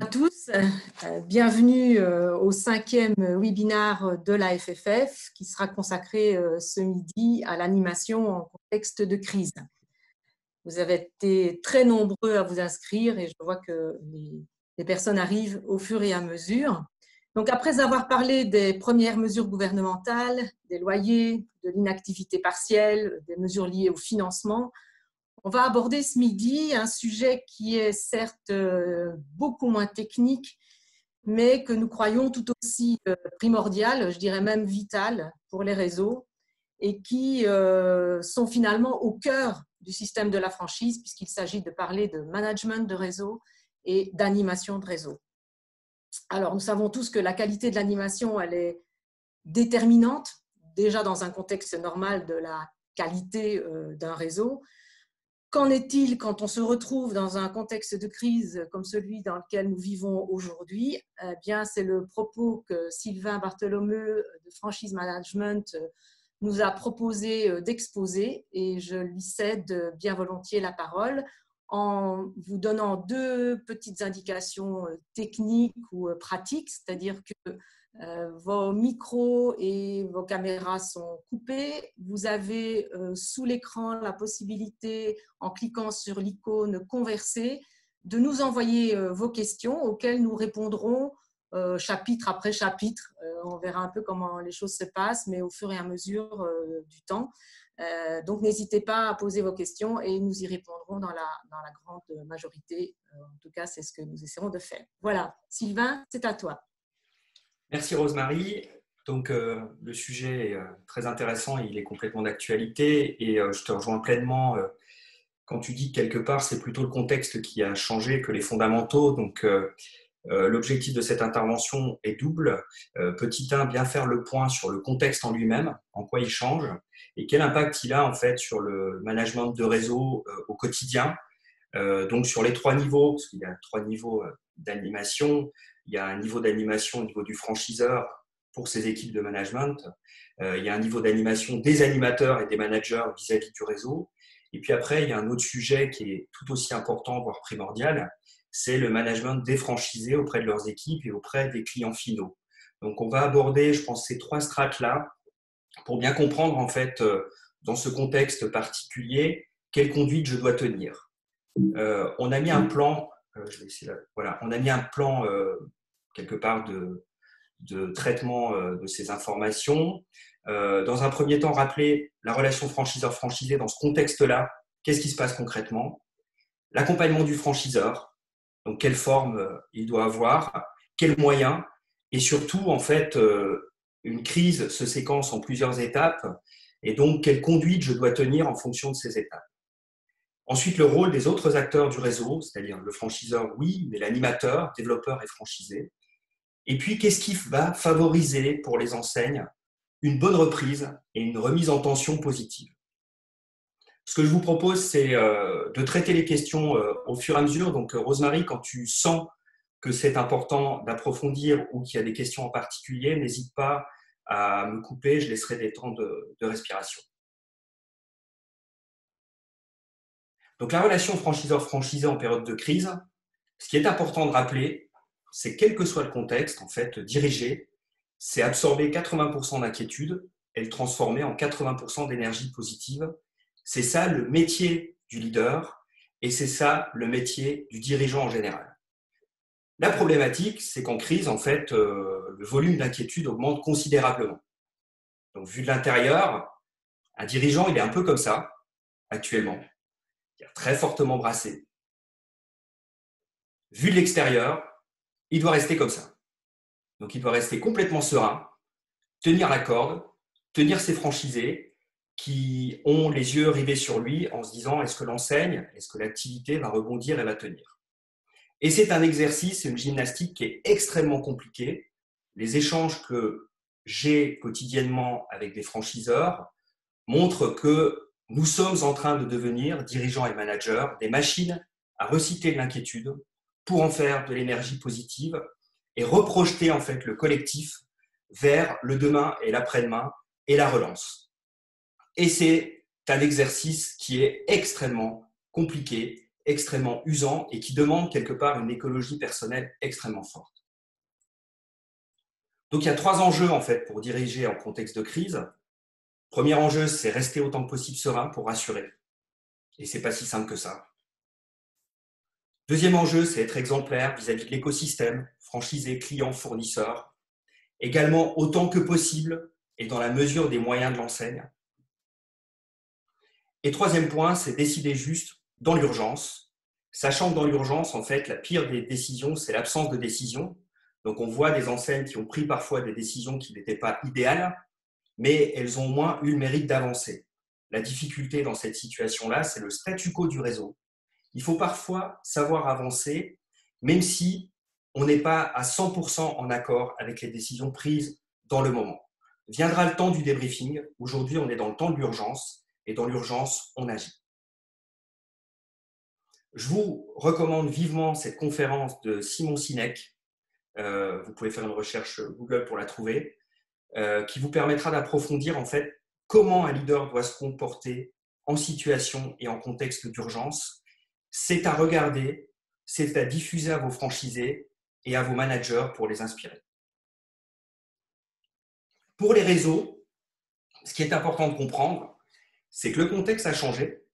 À tous, bienvenue au 5e webinaire de la FFF qui sera consacré ce midi à l'animation en contexte de crise. Vous avez été très nombreux à vous inscrire et je vois que les personnes arrivent au fur et à mesure. Donc, après avoir parlé des premières mesures gouvernementales, des loyers, de l'inactivité partielle, des mesures liées au financement, on va aborder ce midi un sujet qui est certes beaucoup moins technique, mais que nous croyons tout aussi primordial, je dirais même vital pour les réseaux, et qui sont finalement au cœur du système de la franchise, puisqu'il s'agit de parler de management de réseau et d'animation de réseau. Alors, nous savons tous que la qualité de l'animation, elle est déterminante, déjà dans un contexte normal de la qualité d'un réseau. Qu'en est-il quand on se retrouve dans un contexte de crise comme celui dans lequel nous vivons aujourd'hui? Eh bien, c'est le propos que Sylvain Bartholomeu de Franchise Management nous a proposé d'exposer et je lui cède bien volontiers la parole en vous donnant deux petites indications techniques ou pratiques, c'est-à-dire que vos micros et vos caméras sont coupés. Vous avez sous l'écran la possibilité, en cliquant sur l'icône « Converser », de nous envoyer vos questions auxquelles nous répondrons chapitre après chapitre. On verra un peu comment les choses se passent, mais au fur et à mesure du temps. Donc, n'hésitez pas à poser vos questions et nous y répondrons dans la grande majorité. En tout cas, c'est ce que nous essaierons de faire. Voilà, Sylvain, c'est à toi. Merci Rosemary. Donc, le sujet est très intéressant, il est complètement d'actualité et je te rejoins pleinement quand tu dis que quelque part c'est plutôt le contexte qui a changé que les fondamentaux. Donc, l'objectif de cette intervention est double. Petit 1, bien faire le point sur le contexte en lui-même, en quoi il change et quel impact il a en fait sur le management de réseau au quotidien. Donc sur les 3 niveaux, parce qu'il y a 3 niveaux d'animation, il y a un niveau d'animation au niveau du franchiseur pour ses équipes de management, il y a un niveau d'animation des animateurs et des managers vis-à-vis du réseau, et puis après il y a un autre sujet qui est tout aussi important, voire primordial, c'est le management des franchisés auprès de leurs équipes et auprès des clients finaux. Donc on va aborder, je pense, ces 3 strates-là pour bien comprendre en fait dans ce contexte particulier quelle conduite je dois tenir. On a mis un plan, voilà, on a mis un plan quelque part de traitement de ces informations. Dans un premier temps, rappeler la relation franchiseur-franchisé dans ce contexte-là. Qu'est-ce qui se passe concrètement? L'accompagnement du franchiseur, donc quelle forme il doit avoir, quels moyens, et surtout, en fait, une crise se séquence en plusieurs étapes, et donc quelle conduite je dois tenir en fonction de ces étapes. Ensuite, le rôle des autres acteurs du réseau, c'est-à-dire le franchiseur, oui, mais l'animateur, développeur et franchisé. Et puis, qu'est-ce qui va favoriser pour les enseignes une bonne reprise et une remise en tension positive? Ce que je vous propose, c'est de traiter les questions au fur et à mesure. Donc, Rosemary, quand tu sens que c'est important d'approfondir ou qu'il y a des questions en particulier, n'hésite pas à me couper, je laisserai des temps de respiration. Donc, la relation franchiseur-franchisé en période de crise, ce qui est important de rappeler, c'est quel que soit le contexte, en fait, diriger, c'est absorber 80% d'inquiétude et le transformer en 80% d'énergie positive. C'est ça le métier du leader et c'est ça le métier du dirigeant en général. La problématique, c'est qu'en crise, en fait, le volume d'inquiétude augmente considérablement. Donc, vu de l'intérieur, un dirigeant, il est un peu comme ça, actuellement. Il est très fortement brassé. Vu de l'extérieur, il doit rester comme ça. Donc, il doit rester complètement serein, tenir la corde, tenir ses franchisés qui ont les yeux rivés sur lui en se disant est-ce que l'enseigne, est-ce que l'activité va rebondir et va tenir? Et c'est un exercice, une gymnastique qui est extrêmement compliquée. Les échanges que j'ai quotidiennement avec des franchiseurs montrent que nous sommes en train de devenir, dirigeants et managers, des machines à recycler l'inquiétude pour en faire de l'énergie positive et reprojeter en fait le collectif vers le demain et l'après-demain et la relance. Et c'est un exercice qui est extrêmement compliqué extrêmement usant et qui demande quelque part une écologie personnelle extrêmement forte. Donc il y a 3 enjeux en fait pour diriger en contexte de crise. Premier enjeu, c'est rester autant que possible serein pour rassurer. Et ce n'est pas si simple que ça. Deuxième enjeu, c'est être exemplaire vis-à-vis de l'écosystème, franchisés, clients, fournisseurs. Également autant que possible et dans la mesure des moyens de l'enseigne. Et troisième point, c'est décider juste dans l'urgence, sachant que dans l'urgence, en fait, la pire des décisions, c'est l'absence de décision. Donc on voit des enseignes qui ont pris parfois des décisions qui n'étaient pas idéales, mais elles ont au moins eu le mérite d'avancer. La difficulté dans cette situation-là, c'est le statu quo du réseau. Il faut parfois savoir avancer, même si on n'est pas à 100% en accord avec les décisions prises dans le moment. Viendra le temps du débriefing. Aujourd'hui, on est dans le temps de l'urgence, et dans l'urgence, on agit. Je vous recommande vivement cette conférence de Simon Sinek. Vous pouvez faire une recherche Google pour la trouver, qui vous permettra d'approfondir en fait comment un leader doit se comporter en situation et en contexte d'urgence. C'est à regarder, c'est à diffuser à vos franchisés et à vos managers pour les inspirer. Pour les réseaux, ce qui est important de comprendre, c'est que le contexte a changé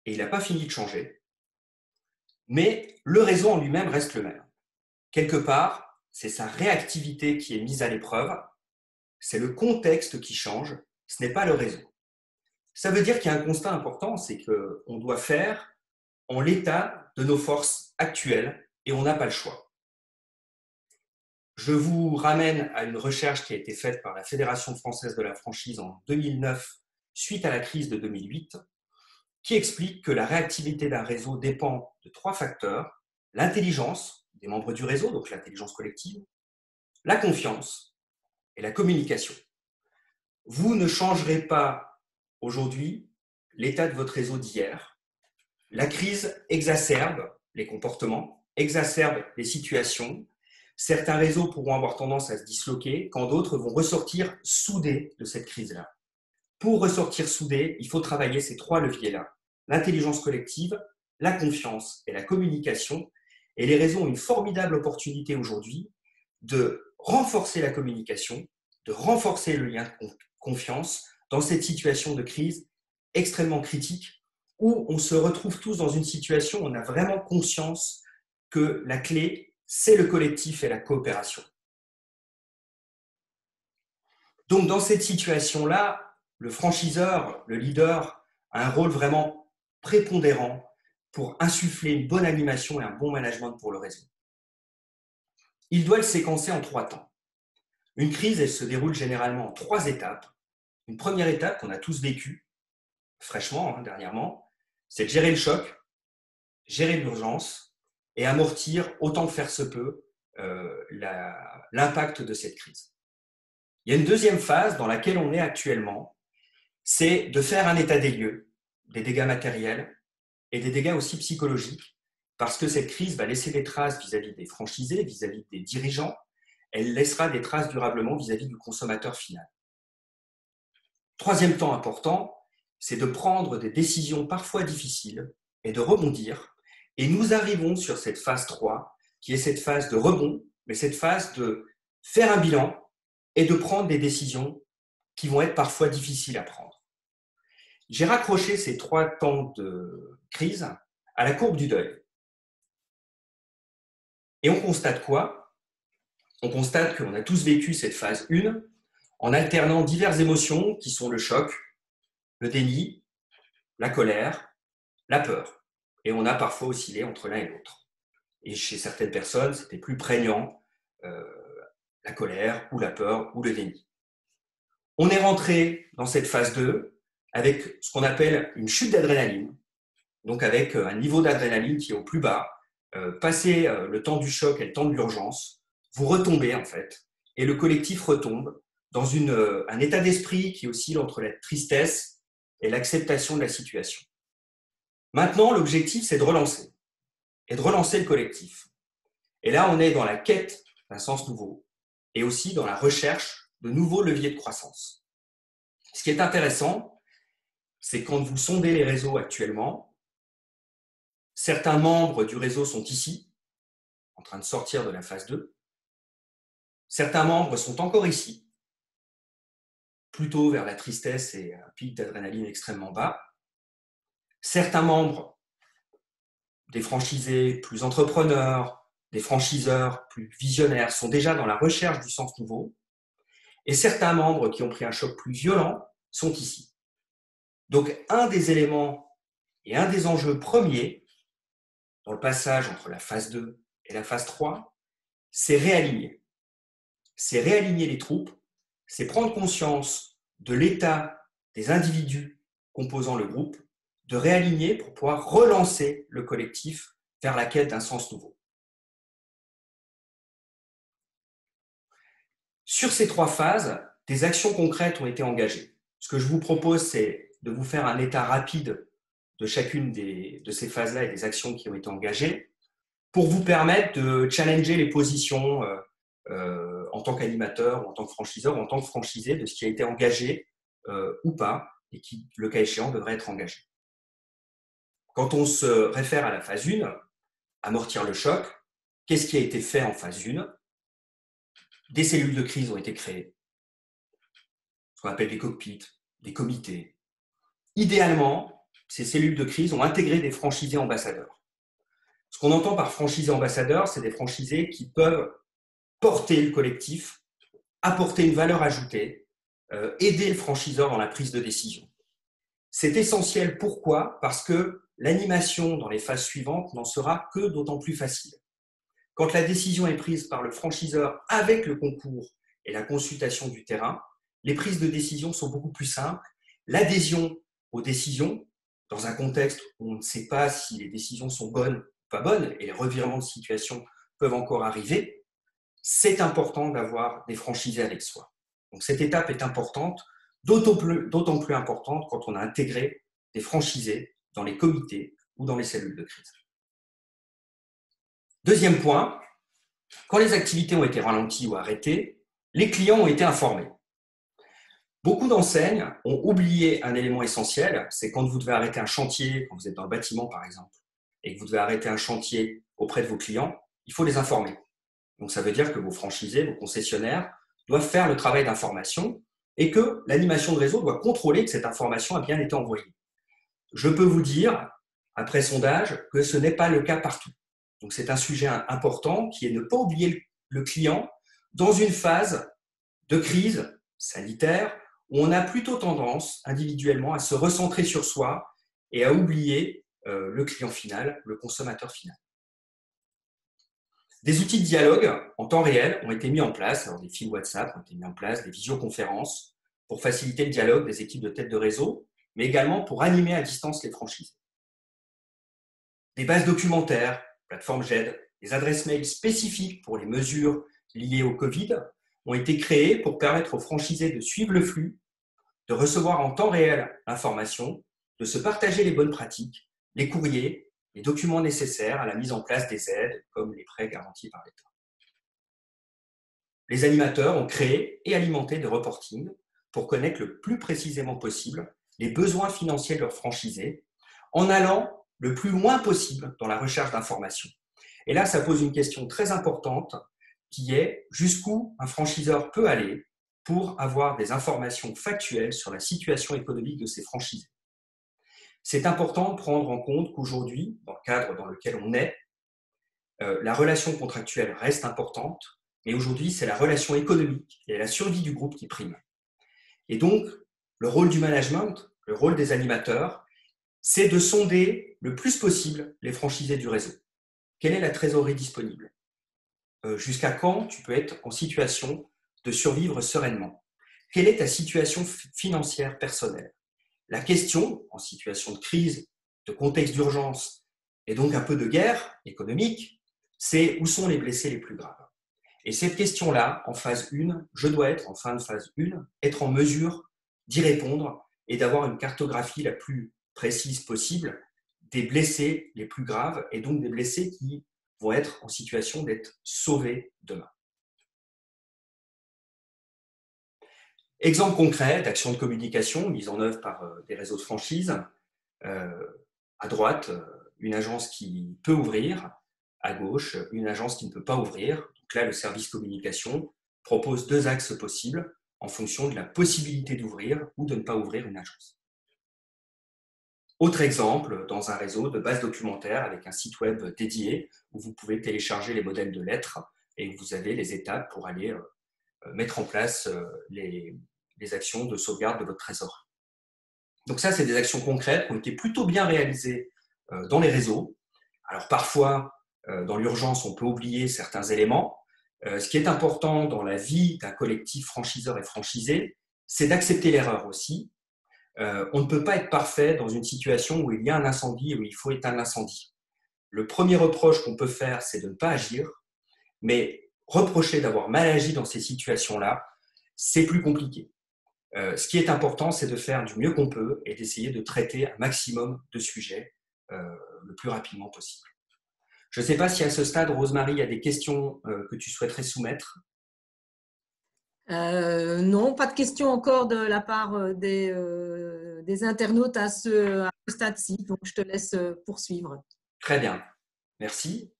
et il n'a pas fini de changer, mais le réseau en lui-même reste le même. Quelque part, c'est sa réactivité qui est mise à l'épreuve, c'est le contexte qui change, ce n'est pas le réseau. Ça veut dire qu'il y a un constat important, c'est qu'on doit faire en l'état de nos forces actuelles et on n'a pas le choix. Je vous ramène à une recherche qui a été faite par la Fédération française de la franchise en 2009 suite à la crise de 2008, qui explique que la réactivité d'un réseau dépend de 3 facteurs: l'intelligence des membres du réseau, donc l'intelligence collective, la confiance et la communication. Vous ne changerez pas aujourd'hui l'état de votre réseau d'hier. La crise exacerbe les comportements, exacerbe les situations. Certains réseaux pourront avoir tendance à se disloquer, quand d'autres vont ressortir soudés de cette crise-là. Pour ressortir soudés, il faut travailler ces 3 leviers-là: l'intelligence collective, la confiance et la communication. Et les réseaux ont une formidable opportunité aujourd'hui de renforcer la communication, de renforcer le lien de confiance dans cette situation de crise extrêmement critique où on se retrouve tous dans une situation où on a vraiment conscience que la clé, c'est le collectif et la coopération. Donc, dans cette situation-là, le franchiseur, le leader, a un rôle vraiment prépondérant pour insuffler une bonne animation et un bon management pour le réseau. Il doit le séquencer en 3 temps. Une crise, elle se déroule généralement en 3 étapes. Une première étape qu'on a tous vécue, fraîchement, dernièrement, c'est de gérer le choc, gérer l'urgence et amortir autant que faire se peut l'impact de cette crise. Il y a une deuxième phase dans laquelle on est actuellement, c'est de faire un état des lieux, des dégâts matériels et des dégâts aussi psychologiques, parce que cette crise va laisser des traces vis-à-vis des franchisés, vis-à-vis des dirigeants, elle laissera des traces durablement vis-à-vis du consommateur final. Troisième temps important, c'est de prendre des décisions parfois difficiles et de rebondir. Et nous arrivons sur cette phase 3, qui est cette phase de rebond, mais cette phase de faire un bilan et de prendre des décisions qui vont être parfois difficiles à prendre. J'ai raccroché ces 3 temps de crise à la courbe du deuil. Et on constate quoi? On constate qu'on a tous vécu cette phase 1 en alternant diverses émotions qui sont le choc, le déni, la colère, la peur. Et on a parfois oscillé entre l'un et l'autre. Et chez certaines personnes, c'était plus prégnant, la colère ou la peur ou le déni. On est rentré dans cette phase 2 avec ce qu'on appelle une chute d'adrénaline, donc avec un niveau d'adrénaline qui est au plus bas. Passer le temps du choc et le temps de l'urgence, vous retombez en fait, et le collectif retombe dans un état d'esprit qui oscille entre la tristesse et l'acceptation de la situation. Maintenant, l'objectif, c'est de relancer, et de relancer le collectif. Et là, on est dans la quête d'un sens nouveau, et aussi dans la recherche de nouveaux leviers de croissance. Ce qui est intéressant, c'est quand vous sondez les réseaux actuellement, Certains membres du réseau sont ici, en train de sortir de la phase 2. Certains membres sont encore ici, plutôt vers la tristesse et un pic d'adrénaline extrêmement bas. Certains membres, des franchisés plus entrepreneurs, des franchiseurs plus visionnaires, sont déjà dans la recherche du sens nouveau. Et certains membres qui ont pris un choc plus violent sont ici. Donc, un des éléments et un des enjeux premiers dans le passage entre la phase 2 et la phase 3, c'est réaligner. C'est réaligner les troupes, c'est prendre conscience de l'état des individus composant le groupe, de réaligner pour pouvoir relancer le collectif vers la quête d'un sens nouveau. Sur ces 3 phases, des actions concrètes ont été engagées. Ce que je vous propose, c'est de vous faire un état rapide de chacune de ces phases-là et des actions qui ont été engagées pour vous permettre de challenger les positions en tant qu'animateur, ou en tant que franchiseur, ou en tant que franchisé de ce qui a été engagé ou pas et qui, le cas échéant, devrait être engagé. Quand on se réfère à la phase 1, amortir le choc, qu'est-ce qui a été fait en phase 1? Des cellules de crise ont été créées, ce qu'on appelle des cockpits, des comités. Idéalement, ces cellules de crise ont intégré des franchisés ambassadeurs. Ce qu'on entend par franchisés ambassadeurs, c'est des franchisés qui peuvent porter le collectif, apporter une valeur ajoutée, aider le franchiseur dans la prise de décision. C'est essentiel. Pourquoi? Parce que l'animation dans les phases suivantes n'en sera que d'autant plus facile. Quand la décision est prise par le franchiseur avec le concours et la consultation du terrain, les prises de décision sont beaucoup plus simples. L'adhésion aux décisions, dans un contexte où on ne sait pas si les décisions sont bonnes ou pas bonnes, et les revirements de situation peuvent encore arriver, c'est important d'avoir des franchisés avec soi. Donc cette étape est importante, d'autant plus importante quand on a intégré des franchisés dans les comités ou dans les cellules de crise. Deuxième point, quand les activités ont été ralenties ou arrêtées, les clients ont été informés. Beaucoup d'enseignes ont oublié un élément essentiel, c'est quand vous devez arrêter un chantier, quand vous êtes dans le bâtiment par exemple, et que vous devez arrêter un chantier auprès de vos clients, il faut les informer. Donc ça veut dire que vos franchisés, vos concessionnaires doivent faire le travail d'information et que l'animation de réseau doit contrôler que cette information a bien été envoyée. Je peux vous dire, après sondage, que ce n'est pas le cas partout. Donc c'est un sujet important qui est de ne pas oublier le client dans une phase de crise sanitaire où on a plutôt tendance individuellement à se recentrer sur soi et à oublier le client final, le consommateur final. Des outils de dialogue en temps réel ont été mis en place, alors des fils WhatsApp ont été mis en place, des visioconférences pour faciliter le dialogue des équipes de tête de réseau, mais également pour animer à distance les franchises. Des bases documentaires, plateforme GED, des adresses mail spécifiques pour les mesures liées au Covid ont été créées pour permettre aux franchisés de suivre le flux, de recevoir en temps réel l'information, de se partager les bonnes pratiques, les courriers, les documents nécessaires à la mise en place des aides, comme les prêts garantis par l'État. Les animateurs ont créé et alimenté des reportings pour connaître le plus précisément possible les besoins financiers de leurs franchisés, en allant le plus loin possible dans la recherche d'informations. Et là, ça pose une question très importante qui est jusqu'où un franchiseur peut aller pour avoir des informations factuelles sur la situation économique de ses franchisés. C'est important de prendre en compte qu'aujourd'hui, dans le cadre dans lequel on est, la relation contractuelle reste importante, mais aujourd'hui, c'est la relation économique et la survie du groupe qui prime. Et donc, le rôle du management, le rôle des animateurs, c'est de sonder le plus possible les franchisés du réseau. Quelle est la trésorerie disponible? Jusqu'à quand tu peux être en situation de survivre sereinement? Quelle est ta situation financière personnelle? La question, en situation de crise, de contexte d'urgence et donc un peu de guerre économique, c'est où sont les blessés les plus graves? Et cette question-là, en phase 1, je dois être, en fin de phase 1, être en mesure d'y répondre et d'avoir une cartographie la plus précise possible des blessés les plus graves et donc des blessés qui vont être en situation d'être sauvés demain. Exemple concret d'action de communication mise en œuvre par des réseaux de franchise. À droite, une agence qui peut ouvrir, à gauche, une agence qui ne peut pas ouvrir. Donc là, le service communication propose 2 axes possibles en fonction de la possibilité d'ouvrir ou de ne pas ouvrir une agence. Autre exemple, dans un réseau de bases documentaires avec un site web dédié où vous pouvez télécharger les modèles de lettres et vous avez les étapes pour aller mettre en place les actions de sauvegarde de votre trésorerie. Donc ça, c'est des actions concrètes qui ont été plutôt bien réalisées dans les réseaux. Alors parfois, dans l'urgence, on peut oublier certains éléments. Ce qui est important dans la vie d'un collectif franchiseur et franchisé, c'est d'accepter l'erreur aussi. On ne peut pas être parfait dans une situation où il y a un incendie et où il faut éteindre l'incendie. Le premier reproche qu'on peut faire, c'est de ne pas agir, mais reprocher d'avoir mal agi dans ces situations-là, c'est plus compliqué. Ce qui est important, c'est de faire du mieux qu'on peut et d'essayer de traiter un maximum de sujets le plus rapidement possible. Je ne sais pas si à ce stade, Rosemary, il y a des questions que tu souhaiterais soumettre. Non, pas de questions encore de la part des internautes à ce stade-ci, donc je te laisse poursuivre. Très bien, merci.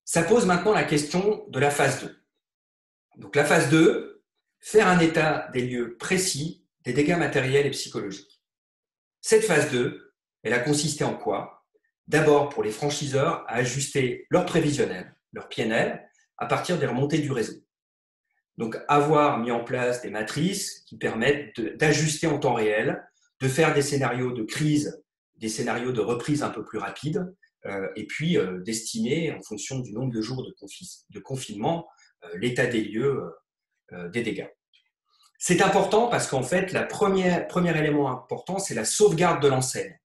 Ça pose maintenant la question de la phase 2. Donc la phase 2, faire un état des lieux précis des dégâts matériels et psychologiques. Cette phase 2, elle a consisté en quoi? D'abord, pour les franchiseurs, à ajuster leur prévisionnel, leur PNL, à partir des remontées du réseau. Donc, avoir mis en place des matrices qui permettent d'ajuster en temps réel, de faire des scénarios de crise, des scénarios de reprise un peu plus rapides, et puis d'estimer, en fonction du nombre de jours de confinement, l'état des lieux des dégâts. C'est important parce qu'en fait, le premier élément important, c'est la sauvegarde de l'enseigne.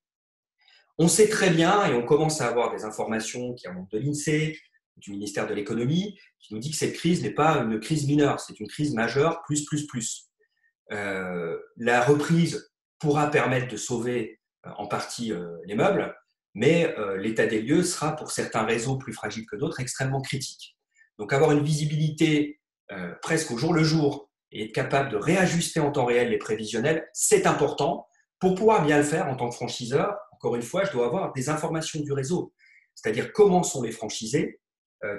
On sait très bien, et on commence à avoir des informations qui remontent de l'INSEE, du ministère de l'économie, qui nous dit que cette crise n'est pas une crise mineure, c'est une crise majeure, plus. La reprise pourra permettre de sauver en partie les meubles, mais l'état des lieux sera pour certains réseaux plus fragiles que d'autres extrêmement critique. Donc avoir une visibilité presque au jour le jour et être capable de réajuster en temps réel les prévisionnels, c'est important. Pour pouvoir bien le faire en tant que franchiseur, encore une fois, je dois avoir des informations du réseau, c'est-à-dire comment sont les franchisés,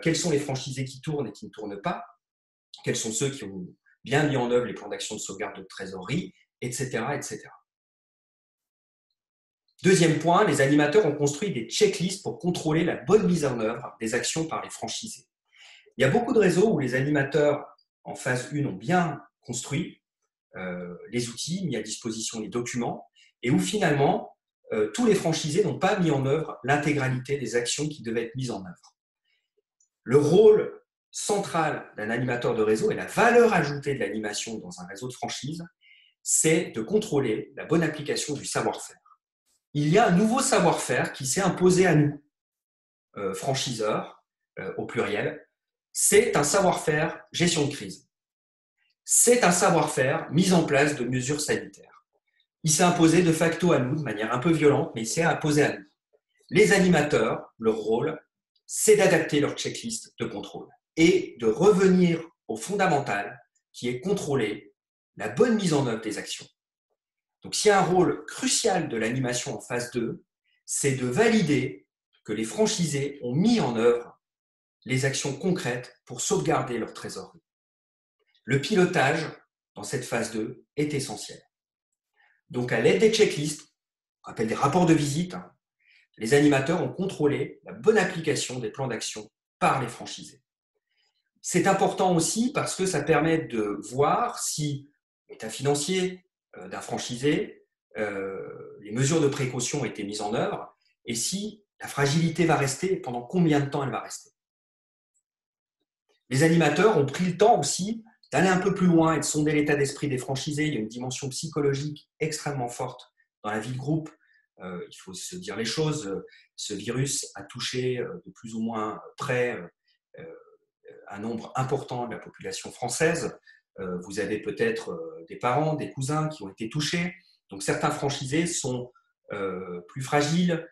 quels sont les franchisés qui tournent et qui ne tournent pas, quels sont ceux qui ont bien mis en œuvre les plans d'action de sauvegarde de trésorerie, etc., etc. Deuxième point, les animateurs ont construit des checklists pour contrôler la bonne mise en œuvre des actions par les franchisés. Il y a beaucoup de réseaux où les animateurs en phase 1 ont bien construit les outils, mis à disposition les documents, et où finalement, tous les franchisés n'ont pas mis en œuvre l'intégralité des actions qui devaient être mises en œuvre. Le rôle central d'un animateur de réseau et la valeur ajoutée de l'animation dans un réseau de franchise, c'est de contrôler la bonne application du savoir-faire. Il y a un nouveau savoir-faire qui s'est imposé à nous, franchiseurs au pluriel. C'est un savoir-faire gestion de crise. C'est un savoir-faire mise en place de mesures sanitaires. Il s'est imposé de facto à nous, de manière un peu violente, mais il s'est imposé à nous. Les animateurs, leur rôle, c'est d'adapter leur checklist de contrôle et de revenir au fondamental qui est contrôler la bonne mise en œuvre des actions. Donc, s'il y a un rôle crucial de l'animation en phase 2, c'est de valider que les franchisés ont mis en œuvre les actions concrètes pour sauvegarder leur trésorerie. Le pilotage dans cette phase 2 est essentiel. Donc, à l'aide des checklists, on appelle des rapports de visite, les animateurs ont contrôlé la bonne application des plans d'action par les franchisés. C'est important aussi parce que ça permet de voir si l'état financier d'un franchisé, les mesures de précaution ont été mises en œuvre et si la fragilité va rester et pendant combien de temps elle va rester. Les animateurs ont pris le temps aussi d'aller un peu plus loin et de sonder l'état d'esprit des franchisés. Il y a une dimension psychologique extrêmement forte dans la vie de groupe. Il faut se dire les choses. Ce virus a touché de plus ou moins près un nombre important de la population française. Vous avez peut-être des parents, des cousins qui ont été touchés. Donc certains franchisés sont plus fragiles,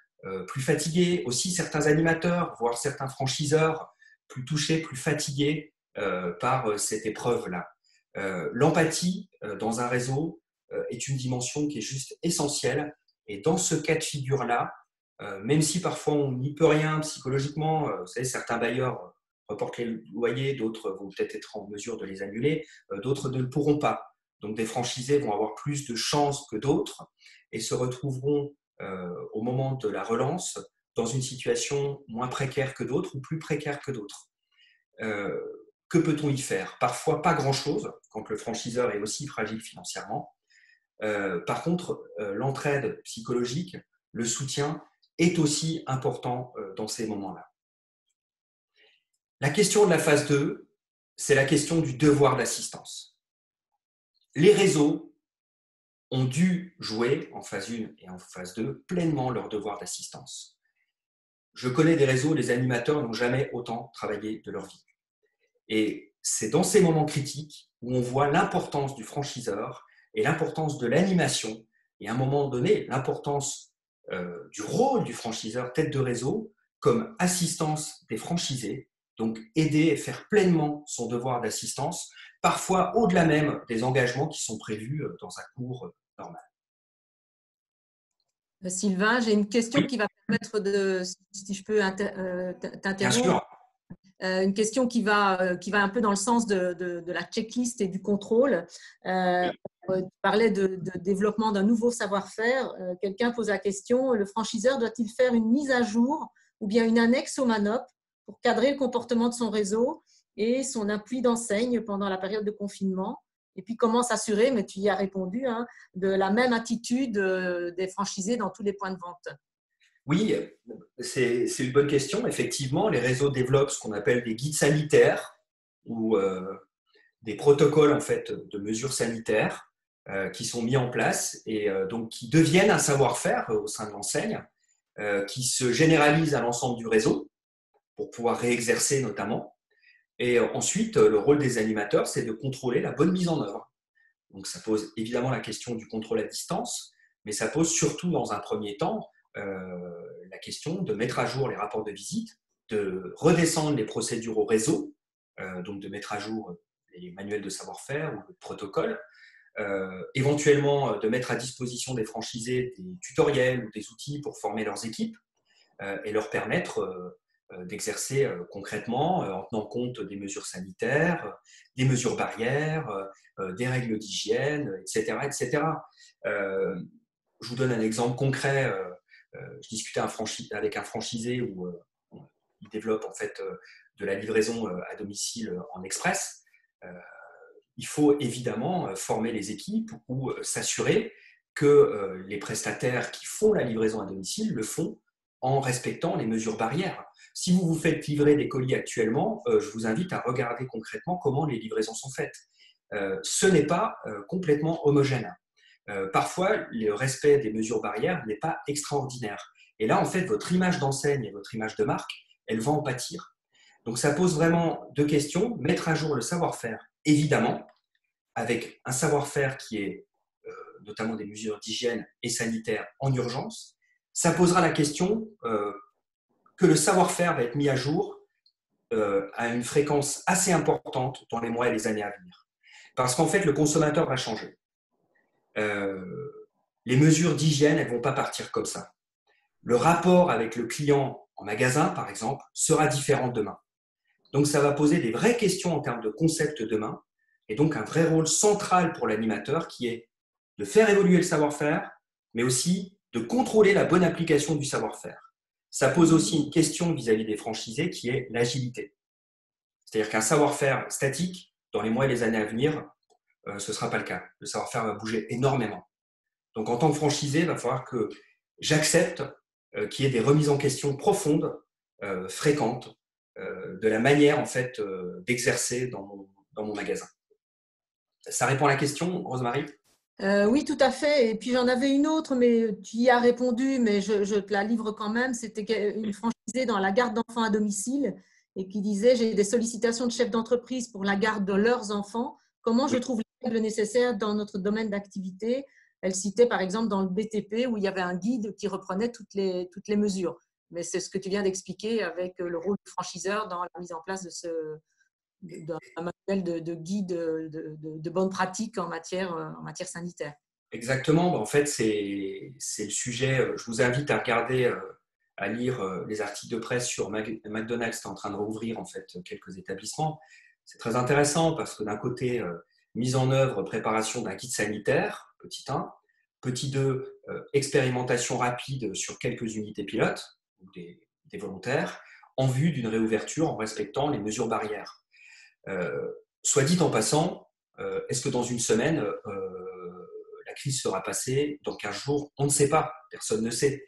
plus fatigués. Aussi certains animateurs, voire certains franchiseurs, plus touchés, plus fatigués par cette épreuve-là. L'empathie dans un réseau est une dimension qui est juste essentielle. Et dans ce cas de figure-là, même si parfois on n'y peut rien psychologiquement. Vous savez, certains bailleurs reportent les loyers, d'autres vont peut-être être en mesure de les annuler, d'autres ne le pourront pas. Donc des franchisés vont avoir plus de chances que d'autres et se retrouveront au moment de la relance dans une situation moins précaire que d'autres ou plus précaire que d'autres. Que peut-on y faire? Parfois pas grand-chose quand le franchiseur est aussi fragile financièrement. Par contre, l'entraide psychologique, le soutien est aussi important dans ces moments-là. La question de la phase 2, c'est la question du devoir d'assistance. Les réseaux ont dû jouer en phase 1 et en phase 2 pleinement leur devoir d'assistance. Je connais des réseaux, les animateurs n'ont jamais autant travaillé de leur vie. Et c'est dans ces moments critiques où on voit l'importance du franchiseur et l'importance de l'animation et à un moment donné, l'importance du rôle du franchiseur tête de réseau comme assistance des franchisés, donc aider et faire pleinement son devoir d'assistance, parfois au-delà même des engagements qui sont prévus dans un cours normal. Sylvain, j'ai une question Oui, qui va permettre de, si je peux bien t'interrompre, sûr. une question qui va un peu dans le sens de la checklist et du contrôle. Oui. Tu parlais de développement d'un nouveau savoir-faire. Quelqu'un pose la question, le franchiseur doit-il faire une mise à jour ou bien une annexe au MANOP pour cadrer le comportement de son réseau et son appui d'enseigne pendant la période de confinement? Et puis, comment s'assurer, mais tu y as répondu, hein, de la même attitude des franchisés dans tous les points de vente? Oui, c'est une bonne question. Effectivement, les réseaux développent ce qu'on appelle des guides sanitaires ou des protocoles en fait, de mesures sanitaires qui sont mis en place et donc qui deviennent un savoir-faire au sein de l'enseigne, qui se généralisent à l'ensemble du réseau pour pouvoir réexercer notamment. Et ensuite, le rôle des animateurs, c'est de contrôler la bonne mise en œuvre. Donc ça pose évidemment la question du contrôle à distance, mais ça pose surtout dans un premier temps la question de mettre à jour les rapports de visite, de redescendre les procédures au réseau, donc de mettre à jour les manuels de savoir-faire ou le protocole, éventuellement de mettre à disposition des franchisés des tutoriels ou des outils pour former leurs équipes et leur permettre d'exercer concrètement en tenant compte des mesures sanitaires, des mesures barrières, des règles d'hygiène, etc. etc. Je vous donne un exemple concret. Je discutais avec un franchisé où il développe en fait de la livraison à domicile en express. Il faut évidemment former les équipes ou s'assurer que les prestataires qui font la livraison à domicile le font en respectant les mesures barrières. Si vous vous faites livrer des colis actuellement, je vous invite à regarder concrètement comment les livraisons sont faites. Ce n'est pas complètement homogène. Parfois, le respect des mesures barrières n'est pas extraordinaire. Et là, en fait, votre image d'enseigne et votre image de marque, elle va en pâtir. Donc, ça pose vraiment deux questions. Mettre à jour le savoir-faire, évidemment, avec un savoir-faire qui est notamment des mesures d'hygiène et sanitaire en urgence. Ça posera la question que le savoir-faire va être mis à jour à une fréquence assez importante dans les mois et les années à venir. Parce qu'en fait, le consommateur va changer. Les mesures d'hygiène, elles ne vont pas partir comme ça. Le rapport avec le client en magasin, par exemple, sera différent demain. Donc, ça va poser des vraies questions en termes de concept demain, et donc un vrai rôle central pour l'animateur qui est de faire évoluer le savoir-faire, mais aussi de contrôler la bonne application du savoir-faire. Ça pose aussi une question vis-à-vis des franchisés qui est l'agilité. C'est-à-dire qu'un savoir-faire statique, dans les mois et les années à venir, ce ne sera pas le cas. Le savoir-faire va bouger énormément. Donc, en tant que franchisé, il va falloir que j'accepte qu'il y ait des remises en question profondes, fréquentes, de la manière en fait d'exercer dans mon magasin. Ça répond à la question, Rosemary? Oui, tout à fait. Et puis j'en avais une autre, mais tu y as répondu, mais je te la livre quand même. C'était une franchisée dans la garde d'enfants à domicile et qui disait: j'ai des sollicitations de chefs d'entreprise pour la garde de leurs enfants. Comment je Oui, trouve les règles nécessaires dans notre domaine d'activité? Elle citait par exemple dans le BTP où il y avait un guide qui reprenait toutes les mesures. Mais c'est ce que tu viens d'expliquer avec le rôle du franchiseur dans la mise en place d'un manuel de guide de bonnes pratiques en matière sanitaire. exactement. En fait, c'est le sujet. Je vous invite à regarder à lire les articles de presse sur McDonald's qui est en train de rouvrir en fait quelques établissements. C'est très intéressant parce que d'un côté, mise en œuvre, préparation d'un kit sanitaire, petit 1, petit 2, expérimentation rapide sur quelques unités pilotes, ou des volontaires, en vue d'une réouverture en respectant les mesures barrières. Soit dit en passant, est-ce que dans une semaine, la crise sera passée? Dans 15 jours, on ne sait pas, personne ne sait.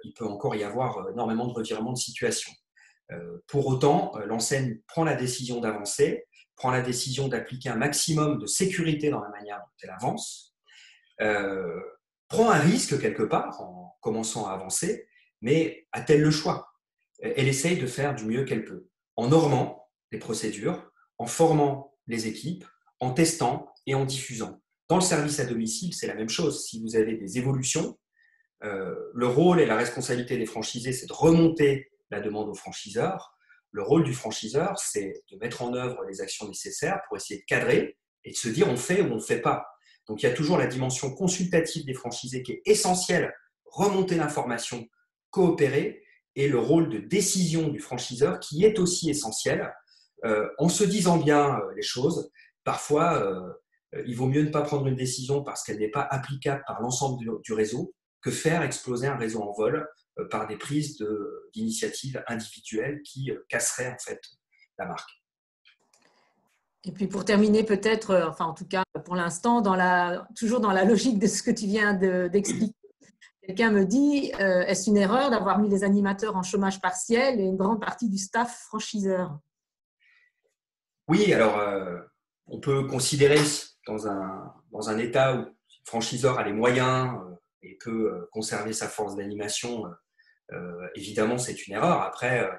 Il peut encore y avoir énormément de revirements de situation. Pour autant, l'enseigne prend la décision d'avancer, prend la décision d'appliquer un maximum de sécurité dans la manière dont elle avance, prend un risque quelque part en commençant à avancer, mais a-t-elle le choix? Elle essaye de faire du mieux qu'elle peut, en normant les procédures, en formant les équipes, en testant et en diffusant. Dans le service à domicile, c'est la même chose. Si vous avez des évolutions, le rôle et la responsabilité des franchisés, c'est de remonter la demande aux franchiseurs. Le rôle du franchiseur, c'est de mettre en œuvre les actions nécessaires pour essayer de cadrer et de se dire on fait ou on ne fait pas. Donc il y a toujours la dimension consultative des franchisés qui est essentielle, remonter l'information, coopérer, et le rôle de décision du franchiseur qui est aussi essentiel. En se disant bien les choses, parfois il vaut mieux ne pas prendre une décision parce qu'elle n'est pas applicable par l'ensemble du réseau que faire exploser un réseau en vol par des prises d'initiatives individuelles qui casseraient en fait la marque. Et puis pour terminer peut-être, enfin en tout cas pour l'instant, toujours dans la logique de ce que tu viens d'expliquer, quelqu'un me dit, est-ce une erreur d'avoir mis les animateurs en chômage partiel et une grande partie du staff franchiseur? Oui, alors on peut considérer dans un état où le franchiseur a les moyens et peut conserver sa force d'animation, évidemment c'est une erreur. Après,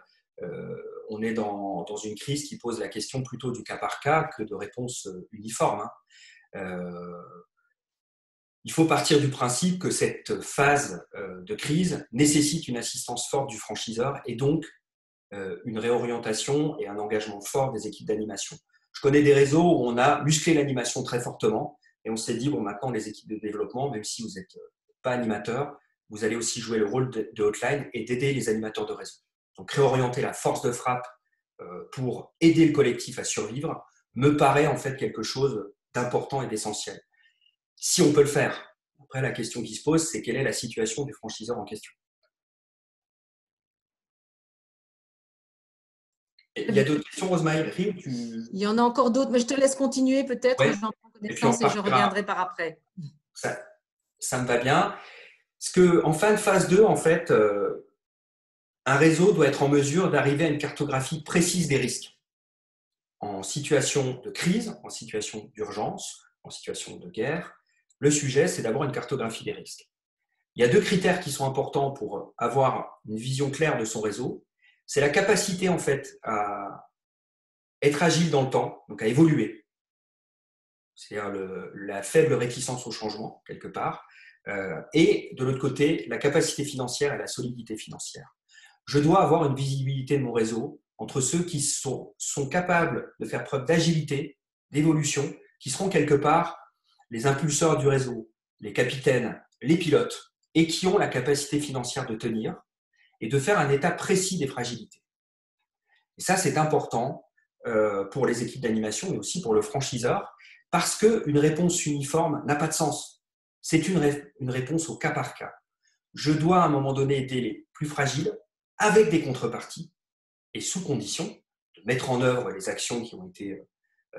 on est dans une crise qui pose la question plutôt du cas par cas que de réponse uniforme. Il faut partir du principe que cette phase de crise nécessite une assistance forte du franchiseur et donc une réorientation et un engagement fort des équipes d'animation. Je connais des réseaux où on a musclé l'animation très fortement et on s'est dit, bon, maintenant les équipes de développement, même si vous n'êtes pas animateur, vous allez aussi jouer le rôle de hotline et d'aider les animateurs de réseau. Donc réorienter la force de frappe pour aider le collectif à survivre me paraît en fait quelque chose d'important et d'essentiel. Si on peut le faire. Après, la question qui se pose, c'est quelle est la situation des franchiseurs en question. Il y a d'autres questions, Rosemary? Il y en a encore d'autres, mais je te laisse continuer peut-être. Ouais. J'en prends connaissance et je reviendrai par après. Ça me va bien. Parce qu'en fin de phase 2, en fait, un réseau doit être en mesure d'arriver à une cartographie précise des risques. En situation de crise, en situation d'urgence, en situation de guerre, le sujet, c'est d'avoir une cartographie des risques. Il y a 2 critères qui sont importants pour avoir une vision claire de son réseau. C'est la capacité, en fait, à être agile dans le temps, donc à évoluer. C'est-à-dire la faible réticence au changement, quelque part. Et de l'autre côté, la capacité financière et la solidité financière. Je dois avoir une visibilité de mon réseau entre ceux qui sont capables de faire preuve d'agilité, d'évolution, qui seront quelque part les impulseurs du réseau, les capitaines, les pilotes, et qui ont la capacité financière de tenir et de faire un état précis des fragilités. Et ça, c'est important pour les équipes d'animation, mais aussi pour le franchiseur, parce qu'une réponse uniforme n'a pas de sens. C'est une réponse au cas par cas. Je dois à un moment donné aider les plus fragiles avec des contreparties et sous condition de mettre en œuvre les actions qui ont été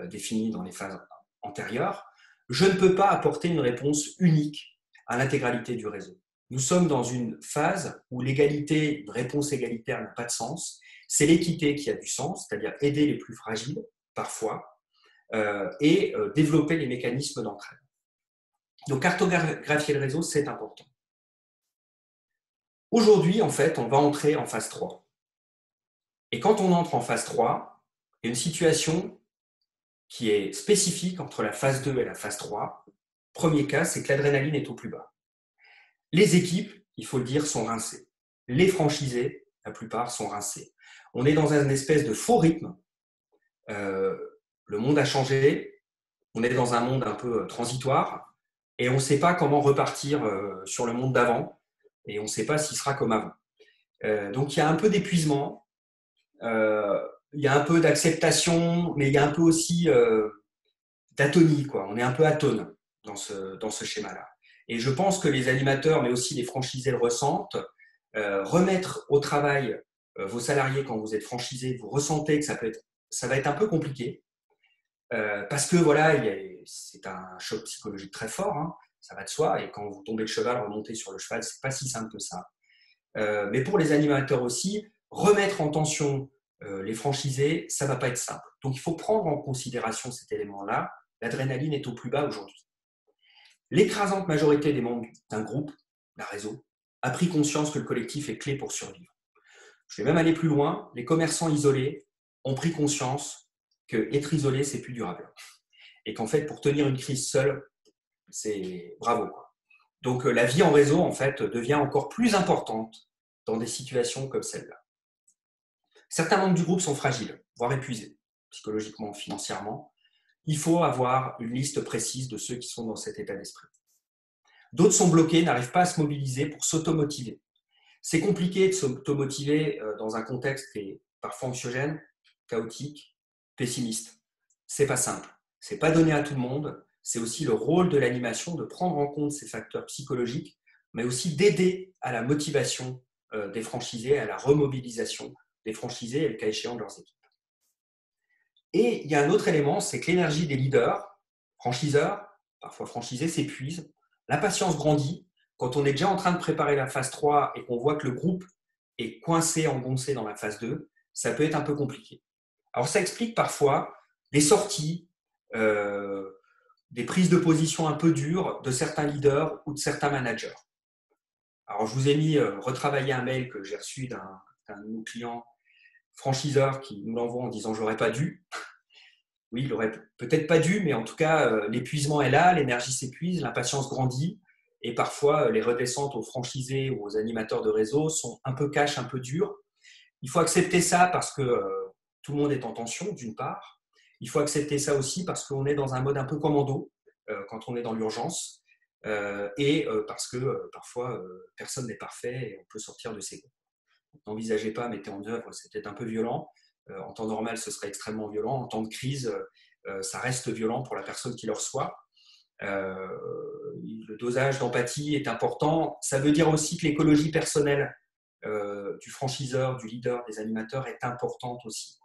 définies dans les phases antérieures. Je ne peux pas apporter une réponse unique à l'intégralité du réseau. Nous sommes dans une phase où l'égalité, une réponse égalitaire n'a pas de sens. C'est l'équité qui a du sens, c'est-à-dire aider les plus fragiles, parfois, et développer les mécanismes d'entraide. Donc, cartographier le réseau, c'est important. Aujourd'hui, en fait, on va entrer en phase 3. Et quand on entre en phase 3, il y a une situation qui est spécifique entre la phase 2 et la phase 3. Premier cas, c'est que l'adrénaline est au plus bas. Les équipes, il faut le dire, sont rincées. Les franchisés, la plupart, sont rincés. On est dans un espèce de faux rythme. Le monde a changé. On est dans un monde un peu transitoire. Et on ne sait pas comment repartir sur le monde d'avant. Et on ne sait pas s'il sera comme avant. Donc, il y a un peu d'épuisement, il y a un peu d'acceptation, mais il y a un peu aussi d'atonie, quoi. On est un peu atone dans ce schéma-là. Et je pense que les animateurs, mais aussi les franchisés le ressentent. Remettre au travail vos salariés quand vous êtes franchisé, vous ressentez que ça va être un peu compliqué. Parce que voilà, c'est un choc psychologique très fort, hein, ça va de soi, et quand vous tombez de cheval, remonter sur le cheval, c'est pas si simple que ça. Mais pour les animateurs aussi, remettre en tension les franchisés, ça va pas être simple. Donc il faut prendre en considération cet élément-là. L'adrénaline est au plus bas aujourd'hui. L'écrasante majorité des membres d'un groupe, d'un réseau, a pris conscience que le collectif est clé pour survivre. Je vais même aller plus loin, les commerçants isolés ont pris conscience que être isolé, c'est plus durable. Et qu'en fait, pour tenir une crise seule, c'est bravo, quoi. Donc la vie en réseau, en fait, devient encore plus importante dans des situations comme celle-là. Certains membres du groupe sont fragiles, voire épuisés, psychologiquement, financièrement. Il faut avoir une liste précise de ceux qui sont dans cet état d'esprit. D'autres sont bloqués, n'arrivent pas à se mobiliser pour s'automotiver. C'est compliqué de s'automotiver dans un contexte qui est parfois anxiogène, chaotique, pessimiste. C'est pas simple. C'est pas donné à tout le monde. C'est aussi le rôle de l'animation de prendre en compte ces facteurs psychologiques, mais aussi d'aider à la motivation des franchisés, à la remobilisation des franchisés et le cas échéant de leurs équipes. Et il y a un autre élément, c'est que l'énergie des leaders, franchiseurs, parfois franchisés, s'épuise. L'impatience grandit. Quand on est déjà en train de préparer la phase 3 et qu'on voit que le groupe est coincé, engoncé dans la phase 2, ça peut être un peu compliqué. Alors ça explique parfois des sorties, des prises de position un peu dures de certains leaders ou de certains managers. Alors je vous ai mis retravailler un mail que j'ai reçu d'un de nos clients franchiseurs qui nous l'envoie en disant « j'aurais pas dû ». Oui, il aurait peut-être pas dû, mais en tout cas, l'épuisement est là, l'énergie s'épuise, l'impatience grandit. Et parfois, les redescentes aux franchisés ou aux animateurs de réseau sont un peu cash, un peu dures. Il faut accepter ça parce que tout le monde est en tension, d'une part. Il faut accepter ça aussi parce qu'on est dans un mode un peu commando quand on est dans l'urgence. Et parce que parfois, personne n'est parfait et on peut sortir de ses gonds. N'envisagez pas, mettez en œuvre, c'est peut-être un peu violent. En temps normal, ce serait extrêmement violent. En temps de crise, ça reste violent pour la personne qui le reçoit. Le dosage d'empathie est important. Ça veut dire aussi que l'écologie personnelle du franchiseur, du leader, des animateurs est importante aussi.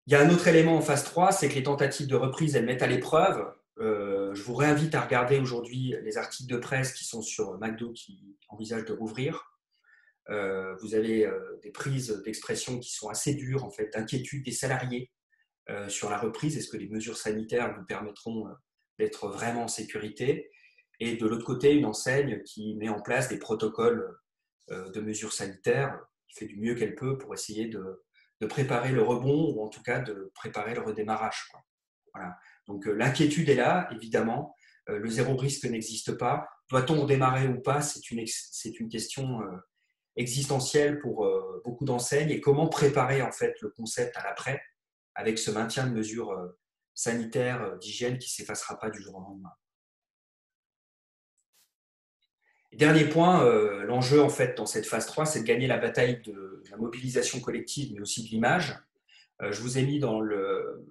Il y a un autre élément en phase 3, c'est que les tentatives de reprise, elles mettent à l'épreuve. Je vous réinvite à regarder aujourd'hui les articles de presse qui sont sur McDo qui envisage de rouvrir. Vous avez des prises d'expression qui sont assez dures, en fait, d'inquiétude des salariés sur la reprise. Est-ce que les mesures sanitaires nous permettront d'être vraiment en sécurité? Et de l'autre côté, une enseigne qui met en place des protocoles de mesures sanitaires, qui fait du mieux qu'elle peut pour essayer de préparer le rebond ou en tout cas de préparer le redémarrage, quoi. Voilà. Donc l'inquiétude est là, évidemment. Le zéro risque n'existe pas. Doit-on redémarrer ou pas? C'est une question existentielle pour beaucoup d'enseignes. Et comment préparer en fait le concept à l'après avec ce maintien de mesures sanitaires, d'hygiène qui ne s'effacera pas du jour au lendemain. Et dernier point, l'enjeu en fait dans cette phase 3, c'est de gagner la bataille de la mobilisation collective, mais aussi de l'image. Je vous ai mis dans le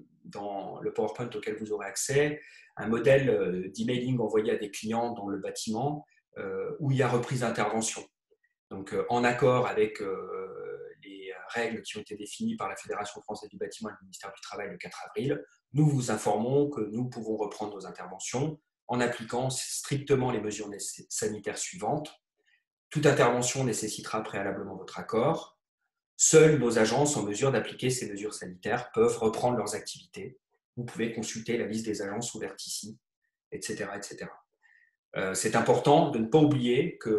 PowerPoint auquel vous aurez accès un modèle d'emailing envoyé à des clients dans le bâtiment où il y a reprise d'intervention. Donc, en accord avec les règles qui ont été définies par la Fédération française du bâtiment et le ministère du Travail le 4 avril, nous vous informons que nous pouvons reprendre nos interventions en appliquant strictement les mesures sanitaires suivantes. Toute intervention nécessitera préalablement votre accord. Seuls nos agents en mesure d'appliquer ces mesures sanitaires peuvent reprendre leurs activités. Vous pouvez consulter la liste des agences ouvertes ici, etc. etc. C'est important de ne pas oublier que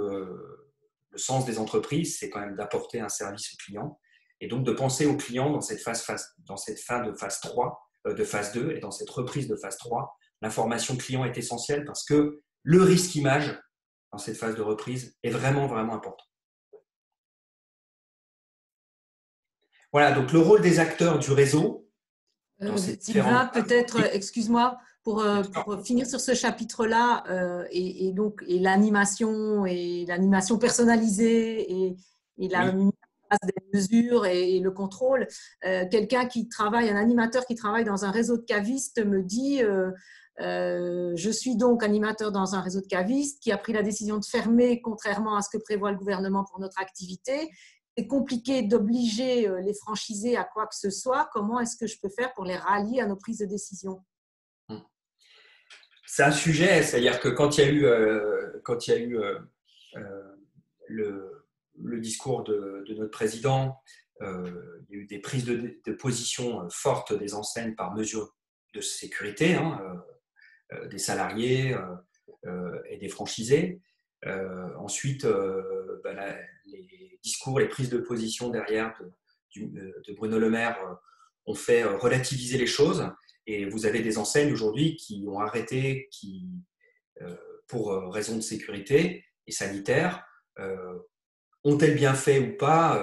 le sens des entreprises, c'est quand même d'apporter un service au client et donc de penser au client dans cette fin de phase 3, de phase 2 et dans cette reprise de phase 3. L'information client est essentielle parce que le risque image dans cette phase de reprise est vraiment, vraiment important. Voilà, donc le rôle des acteurs du réseau, Sylvain, peut-être, excuse-moi, pour finir sur ce chapitre-là, et l'animation personnalisée et la mise en place des mesures et le contrôle. Un animateur qui travaille dans un réseau de cavistes me dit je suis donc animateur dans un réseau de cavistes qui a pris la décision de fermer contrairement à ce que prévoit le gouvernement pour notre activité. C'est compliqué d'obliger les franchisés à quoi que ce soit. Comment est-ce que je peux faire pour les rallier à nos prises de décision? C'est un sujet, c'est-à-dire que quand il y a eu, le discours de notre président, il y a eu des prises de position fortes des enseignes par mesure de sécurité, des salariés et des franchisés. Ensuite, les discours, les prises de position derrière de Bruno Le Maire ont fait relativiser les choses. Et vous avez des enseignes aujourd'hui qui ont arrêté, pour raison de sécurité et sanitaire, ont-elles bien fait ou pas,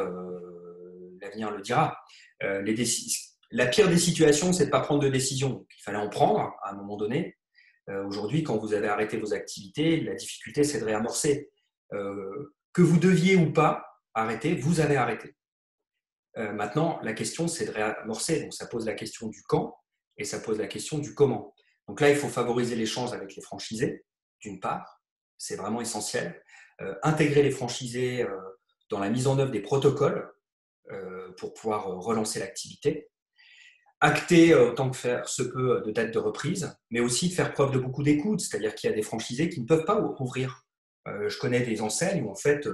l'avenir le dira. La pire des situations, c'est de ne pas prendre de décision. Donc, il fallait en prendre à un moment donné. Aujourd'hui, quand vous avez arrêté vos activités, la difficulté, c'est de réamorcer. Que vous deviez ou pas arrêter, vous avez arrêté. Maintenant, la question, c'est de réamorcer. Donc, ça pose la question du quand et ça pose la question du comment. Donc là, il faut favoriser l'échange avec les franchisés, d'une part. C'est vraiment essentiel. Intégrer les franchisés dans la mise en œuvre des protocoles pour pouvoir relancer l'activité. Acter autant que faire se peut de date de reprise, mais aussi de faire preuve de beaucoup d'écoute, c'est-à-dire qu'il y a des franchisés qui ne peuvent pas ouvrir. Je connais des enseignes où en fait,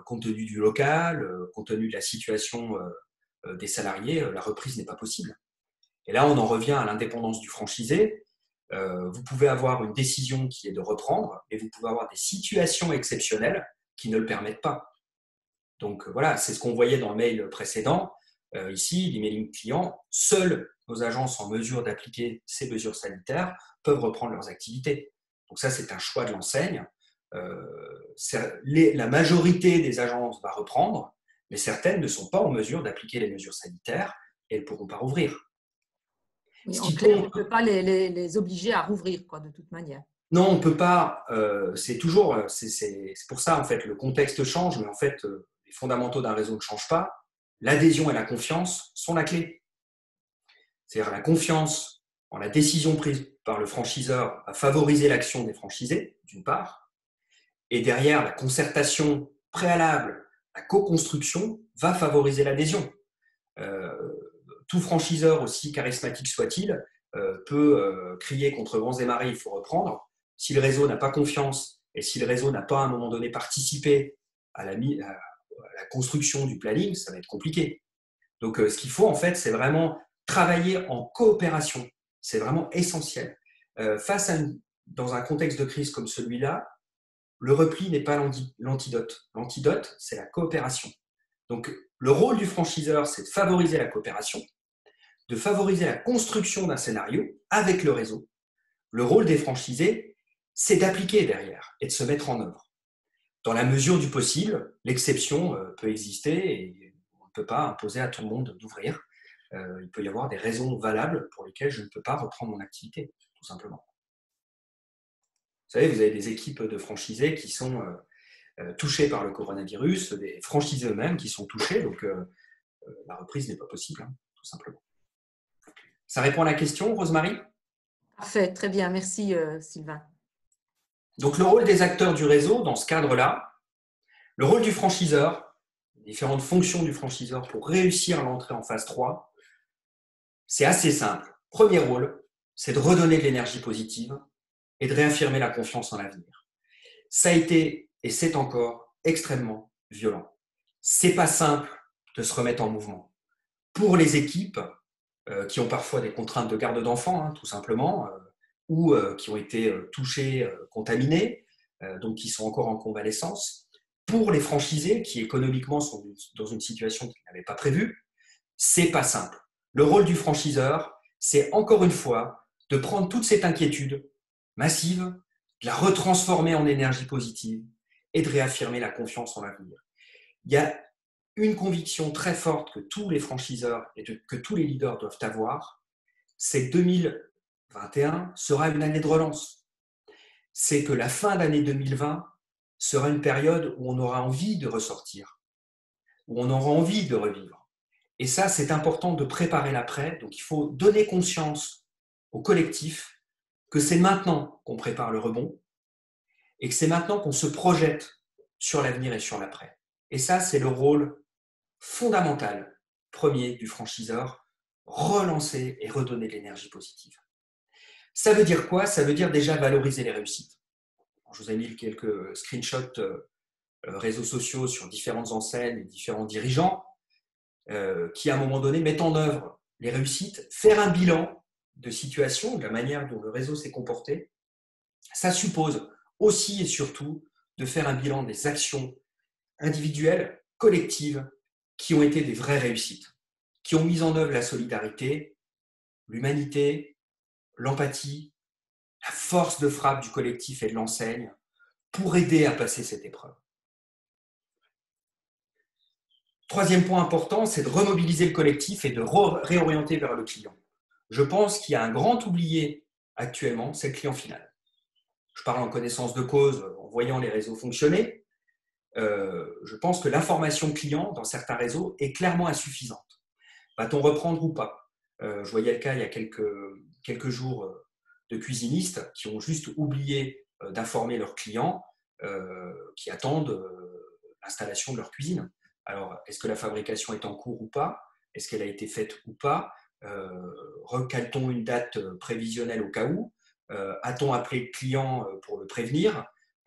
compte tenu du local, compte tenu de la situation des salariés, la reprise n'est pas possible. Et là, on en revient à l'indépendance du franchisé. Vous pouvez avoir une décision qui est de reprendre, mais vous pouvez avoir des situations exceptionnelles qui ne le permettent pas. Donc voilà, c'est ce qu'on voyait dans le mail précédent. Ici, l'emailing client, seules nos agences en mesure d'appliquer ces mesures sanitaires peuvent reprendre leurs activités. Donc ça, c'est un choix de l'enseigne. La majorité des agences va reprendre, mais certaines ne sont pas en mesure d'appliquer les mesures sanitaires et elles ne pourront pas rouvrir. Oui, en clair, on ne peut pas les obliger à rouvrir, quoi, de toute manière. Non, on ne peut pas. C'est pour ça, en fait, le contexte change, mais en fait, les fondamentaux d'un réseau ne changent pas. L'adhésion et la confiance sont la clé. C'est-à-dire la confiance en la décision prise par le franchiseur à favoriser l'action des franchisés, d'une part, et derrière, la concertation préalable, la co-construction, va favoriser l'adhésion. Tout franchiseur, aussi charismatique soit-il, peut crier contre vents et marées, il faut reprendre. Si le réseau n'a pas confiance et si le réseau n'a pas à un moment donné participé à la construction du planning, ça va être compliqué. Donc, ce qu'il faut, en fait, c'est vraiment travailler en coopération. C'est vraiment essentiel. Dans un contexte de crise comme celui-là, le repli n'est pas l'antidote. L'antidote, c'est la coopération. Donc, le rôle du franchiseur, c'est de favoriser la coopération, de favoriser la construction d'un scénario avec le réseau. Le rôle des franchisés, c'est d'appliquer derrière et de se mettre en œuvre. Dans la mesure du possible, l'exception peut exister et on ne peut pas imposer à tout le monde d'ouvrir. Il peut y avoir des raisons valables pour lesquelles je ne peux pas reprendre mon activité, tout simplement. Vous savez, vous avez des équipes de franchisés qui sont touchés par le coronavirus, des franchisés eux-mêmes qui sont touchés, donc la reprise n'est pas possible, tout simplement. Ça répond à la question, Rosemary? Parfait, très bien, merci Sylvain. Donc le rôle des acteurs du réseau dans ce cadre-là, le rôle du franchiseur, les différentes fonctions du franchiseur pour réussir l'entrée en phase 3, c'est assez simple. Premier rôle, c'est de redonner de l'énergie positive et de réaffirmer la confiance en l'avenir. Ça a été et c'est encore extrêmement violent. C'est pas simple de se remettre en mouvement. Pour les équipes qui ont parfois des contraintes de garde d'enfants, tout simplement, ou qui ont été touchées, contaminées, donc qui sont encore en convalescence. Pour les franchisés qui économiquement sont dans une situation qu'ils n'avaient pas prévue, c'est pas simple. Le rôle du franchiseur, c'est encore une fois de prendre toute cette inquiétude massive, de la retransformer en énergie positive et de réaffirmer la confiance en l'avenir. Il y a une conviction très forte que tous les franchiseurs et que tous les leaders doivent avoir, c'est que 2021 sera une année de relance. C'est que la fin d'année 2020 sera une période où on aura envie de ressortir, où on aura envie de revivre. Et ça, c'est important de préparer l'après. Donc, il faut donner conscience au collectif que c'est maintenant qu'on prépare le rebond et que c'est maintenant qu'on se projette sur l'avenir et sur l'après. Et ça, c'est le rôle fondamental, premier du franchiseur, relancer et redonner de l'énergie positive. Ça veut dire quoi? Ça veut dire déjà valoriser les réussites. Je vous ai mis quelques screenshots réseaux sociaux sur différentes enseignes et différents dirigeants qui, à un moment donné, mettent en œuvre les réussites, faire un bilan de situation, de la manière dont le réseau s'est comporté. Ça suppose aussi et surtout de faire un bilan des actions individuelles, collectives, qui ont été des vraies réussites, qui ont mis en œuvre la solidarité, l'humanité, l'empathie, la force de frappe du collectif et de l'enseigne pour aider à passer cette épreuve. Troisième point important, c'est de remobiliser le collectif et de réorienter vers le client. Je pense qu'il y a un grand oublié actuellement, c'est le client final. Je parle en connaissance de cause, en voyant les réseaux fonctionner. Je pense que l'information client dans certains réseaux est clairement insuffisante. Va-t-on reprendre ou pas? Je voyais le cas il y a quelques jours de cuisinistes qui ont juste oublié d'informer leurs clients qui attendent l'installation de leur cuisine. Alors, est-ce que la fabrication est en cours ou pas? Est-ce qu'elle a été faite ou pas? Recale-t-on une date prévisionnelle au cas où? A-t-on appelé le client pour le prévenir?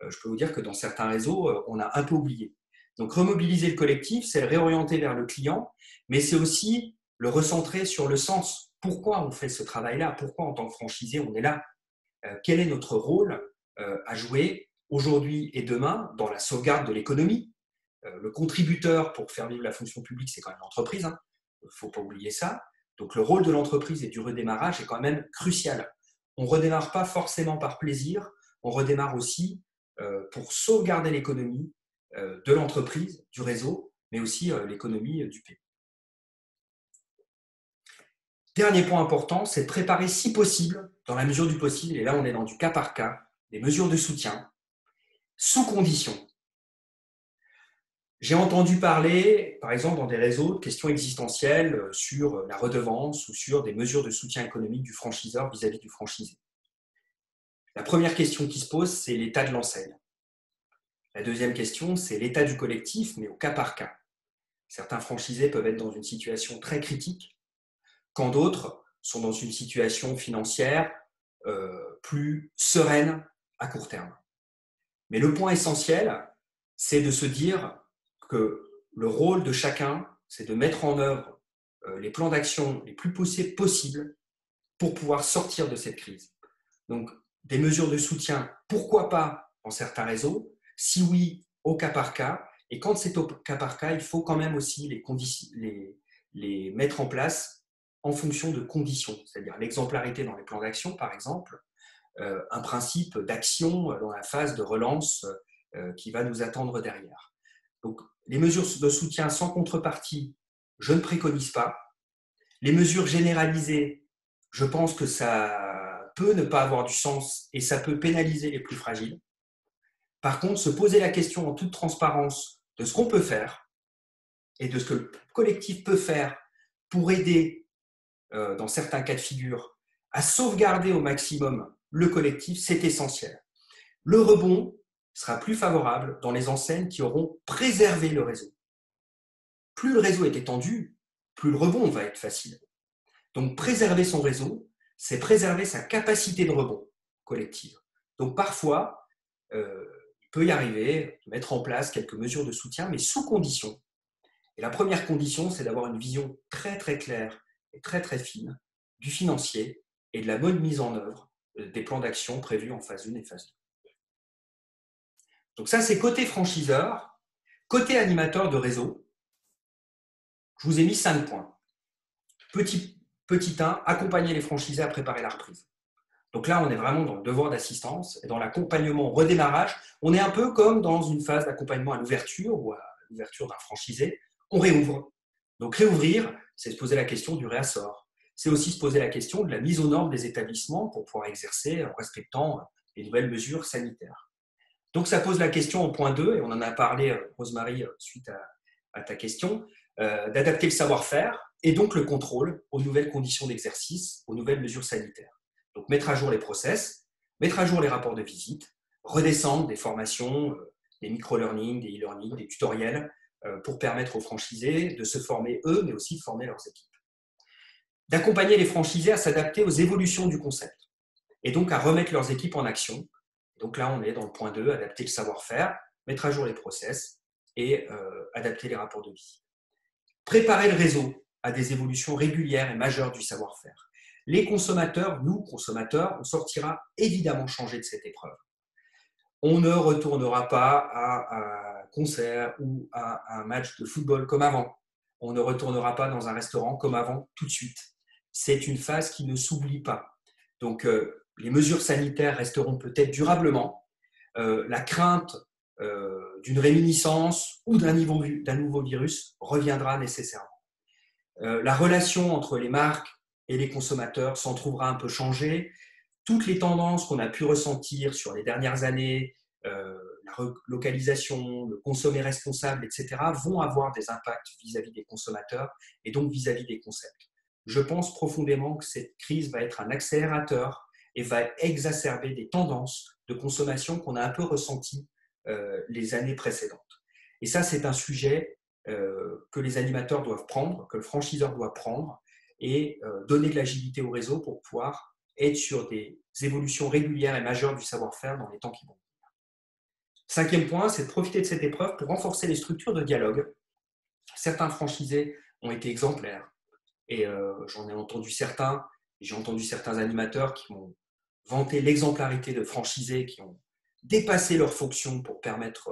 Je peux vous dire que dans certains réseaux, on a un peu oublié. Donc, remobiliser le collectif, c'est le réorienter vers le client, mais c'est aussi le recentrer sur le sens. Pourquoi on fait ce travail-là? Pourquoi, en tant que franchisé, on est là? Quel est notre rôle à jouer aujourd'hui et demain dans la sauvegarde de l'économie? Le contributeur pour faire vivre la fonction publique, c'est quand même l'entreprise. Il ne faut pas oublier ça. Donc, le rôle de l'entreprise et du redémarrage est quand même crucial. On ne redémarre pas forcément par plaisir, on redémarre aussi pour sauvegarder l'économie de l'entreprise, du réseau, mais aussi l'économie du pays. Dernier point important, c'est de préparer si possible, dans la mesure du possible, et là on est dans du cas par cas, des mesures de soutien, sous condition. J'ai entendu parler, par exemple, dans des réseaux, de questions existentielles sur la redevance ou sur des mesures de soutien économique du franchiseur vis-à-vis du franchisé. La première question qui se pose, c'est l'état de l'enseigne. La deuxième question, c'est l'état du collectif, mais au cas par cas. Certains franchisés peuvent être dans une situation très critique, quand d'autres sont dans une situation financière plus sereine à court terme. Mais le point essentiel, c'est de se dire que le rôle de chacun, c'est de mettre en œuvre les plans d'action les plus poussés possibles pour pouvoir sortir de cette crise. Donc, des mesures de soutien, pourquoi pas dans certains réseaux? Si oui, au cas par cas. Et quand c'est au cas par cas, il faut quand même aussi les mettre en place en fonction de conditions, c'est-à-dire l'exemplarité dans les plans d'action, par exemple, un principe d'action dans la phase de relance qui va nous attendre derrière. Donc, les mesures de soutien sans contrepartie, je ne préconise pas. Les mesures généralisées, je pense que ça peut ne pas avoir du sens et ça peut pénaliser les plus fragiles. Par contre, se poser la question en toute transparence de ce qu'on peut faire et de ce que le collectif peut faire pour aider, dans certains cas de figure, à sauvegarder au maximum le collectif, c'est essentiel. Le rebond sera plus favorable dans les enseignes qui auront préservé le réseau. Plus le réseau est étendu, plus le rebond va être facile. Donc, préserver son réseau, c'est préserver sa capacité de rebond collective. Donc, parfois, il peut y arriver de mettre en place quelques mesures de soutien, mais sous condition. Et la première condition, c'est d'avoir une vision très, très claire et très, très fine du financier et de la bonne mise en œuvre des plans d'action prévus en phase 1 et phase 2. Donc ça, c'est côté franchiseur. Côté animateur de réseau, je vous ai mis 5 points. Petit 1, accompagner les franchisés à préparer la reprise. Donc là, on est vraiment dans le devoir d'assistance et dans l'accompagnement au redémarrage. On est un peu comme dans une phase d'accompagnement à l'ouverture ou à l'ouverture d'un franchisé. on réouvre. Donc réouvrir, c'est se poser la question du réassort. C'est aussi se poser la question de la mise aux normes des établissements pour pouvoir exercer en respectant les nouvelles mesures sanitaires. Donc ça pose la question au point 2, et on en a parlé, Rosemary, suite à ta question, d'adapter le savoir-faire et donc le contrôle aux nouvelles conditions d'exercice, aux nouvelles mesures sanitaires. Donc mettre à jour les process, mettre à jour les rapports de visite, redescendre des formations, des micro-learning, des e-learning, des tutoriels, pour permettre aux franchisés de se former eux, mais aussi de former leurs équipes. D'accompagner les franchisés à s'adapter aux évolutions du concept et donc à remettre leurs équipes en action. Donc là, on est dans le point 2, adapter le savoir-faire, mettre à jour les process et adapter les rapports de visite. Préparer le réseau à des évolutions régulières et majeures du savoir-faire. Les consommateurs, nous, consommateurs, on sortira évidemment changés de cette épreuve. On ne retournera pas à un concert ou à un match de football comme avant. On ne retournera pas dans un restaurant comme avant tout de suite. C'est une phase qui ne s'oublie pas. Donc, les mesures sanitaires resteront peut-être durablement. La crainte d'une réminiscence ou d'un nouveau virus reviendra nécessairement. La relation entre les marques et les consommateurs s'en trouvera un peu changée. Toutes les tendances qu'on a pu ressentir sur les dernières années, la relocalisation, le consommer responsable, etc., vont avoir des impacts vis-à-vis des consommateurs et donc vis-à-vis des concepts. Je pense profondément que cette crise va être un accélérateur et va exacerber des tendances de consommation qu'on a un peu ressenties les années précédentes. Et ça, c'est un sujet que les animateurs doivent prendre, que le franchiseur doit prendre et donner de l'agilité au réseau pour pouvoir être sur des évolutions régulières et majeures du savoir-faire dans les temps qui vont venir. Cinquième point, c'est de profiter de cette épreuve pour renforcer les structures de dialogue. Certains franchisés ont été exemplaires et j'en ai entendu certains, j'ai entendu certains animateurs qui m'ont vanté l'exemplarité de franchisés qui ont dépassé leurs fonctions pour permettre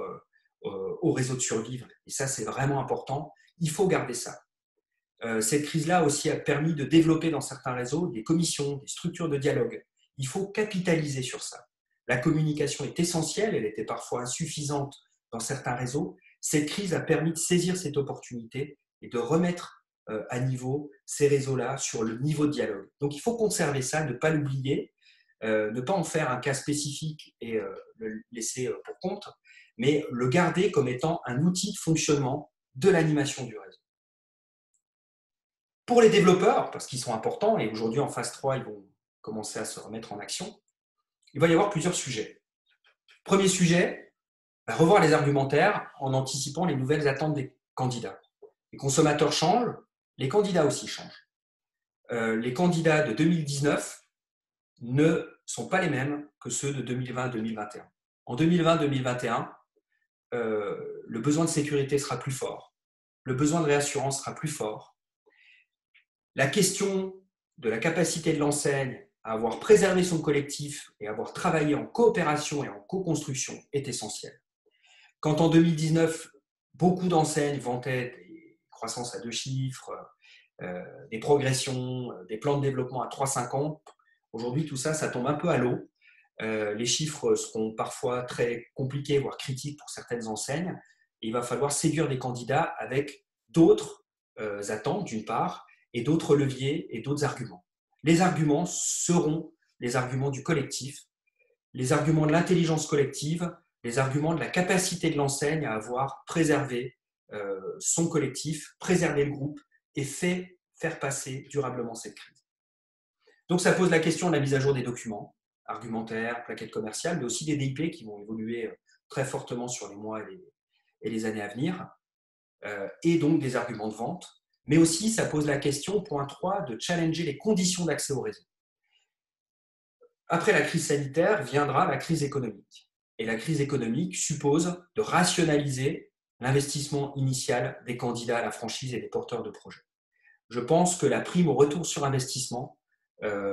au réseau de survivre. Et ça, c'est vraiment important. Il faut garder ça. Cette crise-là aussi a permis de développer dans certains réseaux des commissions, des structures de dialogue. Il faut capitaliser sur ça. La communication est essentielle, elle était parfois insuffisante dans certains réseaux. Cette crise a permis de saisir cette opportunité et de remettre à niveau ces réseaux-là sur le niveau de dialogue. Donc il faut conserver ça, ne pas l'oublier, ne pas en faire un cas spécifique et le laisser pour compte, mais le garder comme étant un outil de fonctionnement de l'animation du réseau. Pour les développeurs, parce qu'ils sont importants, et aujourd'hui en phase 3, ils vont commencer à se remettre en action, il va y avoir plusieurs sujets. Premier sujet, revoir les argumentaires en anticipant les nouvelles attentes des candidats. Les consommateurs changent, les candidats aussi changent. Les candidats de 2019 ne sont pas les mêmes que ceux de 2020-2021. En 2020-2021, le besoin de sécurité sera plus fort, le besoin de réassurance sera plus fort. La question de la capacité de l'enseigne à avoir préservé son collectif et à avoir travaillé en coopération et en co-construction est essentielle. Quand en 2019, beaucoup d'enseignes vantaient des croissances à 2 chiffres, des progressions, des plans de développement à 3-5 ans, aujourd'hui tout ça, ça tombe un peu à l'eau. Les chiffres seront parfois très compliqués, voire critiques pour certaines enseignes. Et il va falloir séduire des candidats avec d'autres attentes, d'une part, et d'autres leviers et d'autres arguments. Les arguments seront les arguments du collectif, les arguments de l'intelligence collective, les arguments de la capacité de l'enseigne à avoir préservé son collectif, préservé le groupe et faire passer durablement cette crise. Donc ça pose la question de la mise à jour des documents, argumentaires, plaquettes commerciales, mais aussi des DIP qui vont évoluer très fortement sur les mois et les années à venir, et donc des arguments de vente. Mais aussi, ça pose la question, point 3, de challenger les conditions d'accès au réseau. Après la crise sanitaire viendra la crise économique. Et la crise économique suppose de rationaliser l'investissement initial des candidats à la franchise et des porteurs de projets. Je pense que la prime au retour sur investissement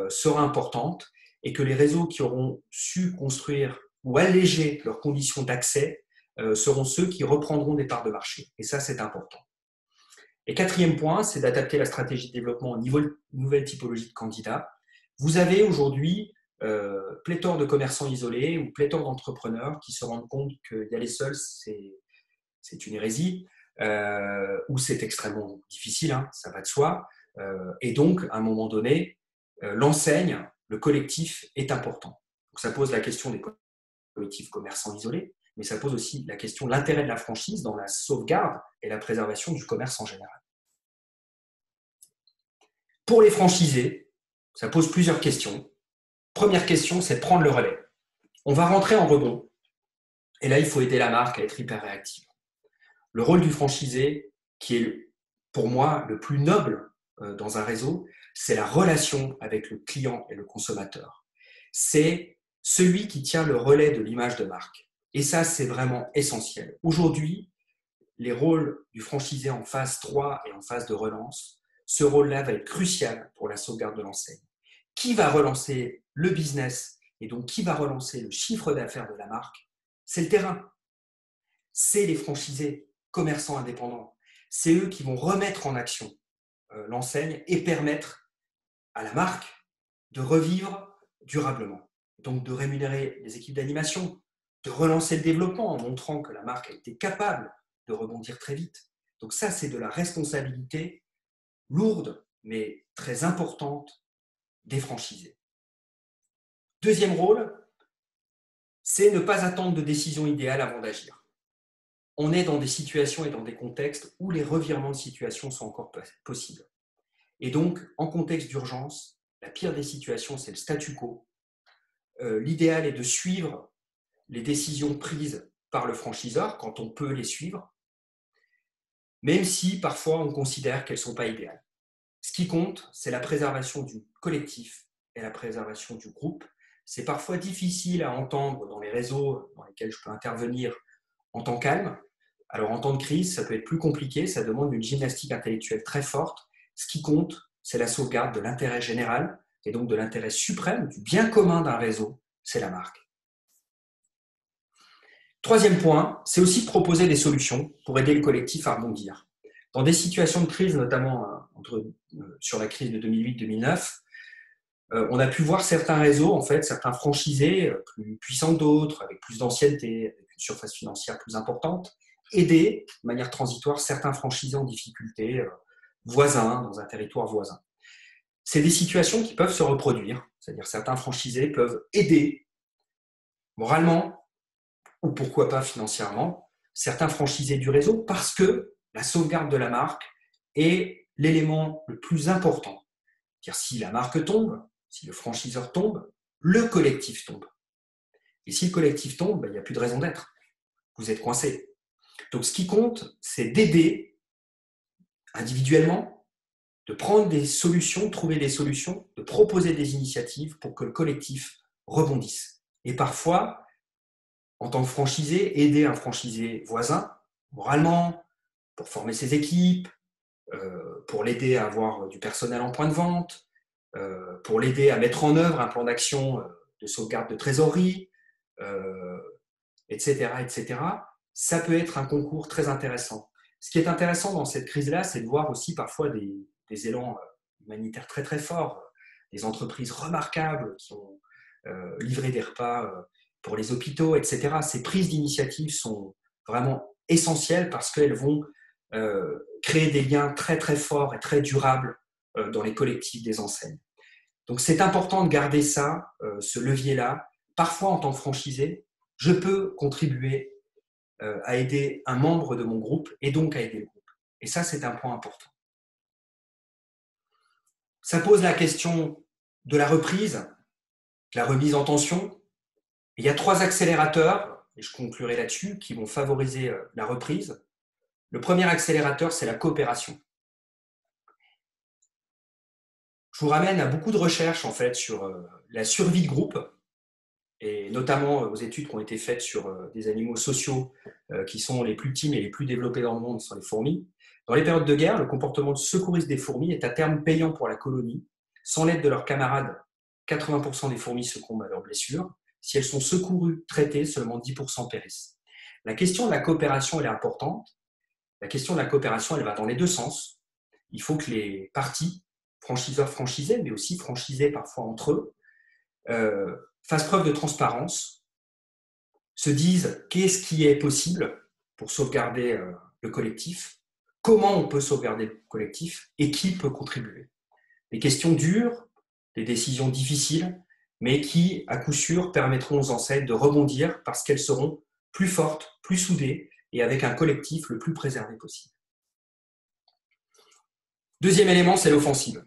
sera importante et que les réseaux qui auront su construire ou alléger leurs conditions d'accès seront ceux qui reprendront des parts de marché. Et ça, c'est important. Et quatrième point, c'est d'adapter la stratégie de développement aux nouvelles typologies de candidats. Vous avez aujourd'hui pléthore de commerçants isolés ou pléthore d'entrepreneurs qui se rendent compte qu'y aller seul, c'est une hérésie. où c'est extrêmement difficile, hein, ça va de soi. Et donc, à un moment donné, l'enseigne, le collectif est important. Donc, ça pose la question des collectifs commerçants isolés, mais ça pose aussi la question de l'intérêt de la franchise dans la sauvegarde et la préservation du commerce en général. Pour les franchisés, ça pose plusieurs questions. Première question, c'est de prendre le relais. On va rentrer en rebond. Et là, il faut aider la marque à être hyper réactive. Le rôle du franchisé, qui est pour moi le plus noble dans un réseau, c'est la relation avec le client et le consommateur. C'est celui qui tient le relais de l'image de marque. Et ça, c'est vraiment essentiel. Aujourd'hui, les rôles du franchisé en phase 3 et en phase de relance, ce rôle-là va être crucial pour la sauvegarde de l'enseigne. Qui va relancer le business et donc qui va relancer le chiffre d'affaires de la marque? C'est le terrain. C'est les franchisés, commerçants indépendants. C'est eux qui vont remettre en action l'enseigne et permettre à la marque de revivre durablement. Donc de rémunérer les équipes d'animation, de relancer le développement en montrant que la marque a été capable de rebondir très vite. Donc ça, c'est de la responsabilité lourde, mais très importante des franchisés. Deuxième rôle, c'est ne pas attendre de décision idéale avant d'agir. On est dans des situations et dans des contextes où les revirements de situation sont encore possibles. Et donc, en contexte d'urgence, la pire des situations, c'est le statu quo. L'idéal est de suivre les décisions prises par le franchiseur quand on peut les suivre, même si parfois on considère qu'elles ne sont pas idéales. Ce qui compte, c'est la préservation du collectif et la préservation du groupe. C'est parfois difficile à entendre dans les réseaux dans lesquels je peux intervenir en temps calme. Alors en temps de crise, ça peut être plus compliqué, ça demande une gymnastique intellectuelle très forte. Ce qui compte, c'est la sauvegarde de l'intérêt général et donc de l'intérêt suprême, du bien commun d'un réseau, c'est la marque. Troisième point, c'est aussi de proposer des solutions pour aider le collectif à rebondir. Dans des situations de crise, notamment sur la crise de 2008-2009, on a pu voir certains réseaux, en fait, certains franchisés plus puissants que d'autres, avec plus d'ancienneté, avec une surface financière plus importante, aider de manière transitoire certains franchisés en difficulté, voisins, dans un territoire voisin. C'est des situations qui peuvent se reproduire, c'est-à-dire certains franchisés peuvent aider moralement ou pourquoi pas financièrement certains franchisés du réseau parce que la sauvegarde de la marque est l'élément le plus important. C'est-à-dire si la marque tombe, si le franchiseur tombe, le collectif tombe. Et si le collectif tombe, il n'y a plus de raison d'être. Vous êtes coincé. Donc ce qui compte, c'est d'aider individuellement, de prendre des solutions, de trouver des solutions, de proposer des initiatives pour que le collectif rebondisse. Et parfois, en tant que franchisé, aider un franchisé voisin, moralement, pour former ses équipes, pour l'aider à avoir du personnel en point de vente, pour l'aider à mettre en œuvre un plan d'action de sauvegarde de trésorerie, etc., etc. Ça peut être un concours très intéressant. Ce qui est intéressant dans cette crise-là, c'est de voir aussi parfois des élans humanitaires très très forts, des entreprises remarquables qui ont livré des repas pour les hôpitaux, etc. Ces prises d'initiative sont vraiment essentielles parce qu'elles vont créer des liens très très forts et très durables dans les collectifs des enseignes. Donc c'est important de garder ça, ce levier-là. Parfois, en tant que franchisé, je peux contribuer à aider un membre de mon groupe et donc à aider le groupe. Et ça, c'est un point important. Ça pose la question de la reprise, de la remise en tension. Il y a 3 accélérateurs, et je conclurai là-dessus, qui vont favoriser la reprise. Le premier accélérateur, c'est la coopération. Je vous ramène à beaucoup de recherches en fait, sur la survie de groupe, et notamment aux études qui ont été faites sur des animaux sociaux qui sont les plus petits et les plus développés dans le monde, ce sont les fourmis. Dans les périodes de guerre, le comportement de secouriste des fourmis est à terme payant pour la colonie. Sans l'aide de leurs camarades, 80% des fourmis succombent à leurs blessures. Si elles sont secourues, traitées, seulement 10% périssent. La question de la coopération, elle est importante. La question de la coopération, elle va dans les deux sens. Il faut que les parties, franchiseurs, franchisés, mais aussi franchisés parfois entre eux, fassent preuve de transparence, se disent qu'est-ce qui est possible pour sauvegarder le collectif, comment on peut sauvegarder le collectif et qui peut contribuer. Des questions dures, des décisions difficiles, mais qui, à coup sûr, permettront aux enseignes de rebondir parce qu'elles seront plus fortes, plus soudées et avec un collectif le plus préservé possible. Deuxième élément, c'est l'offensive.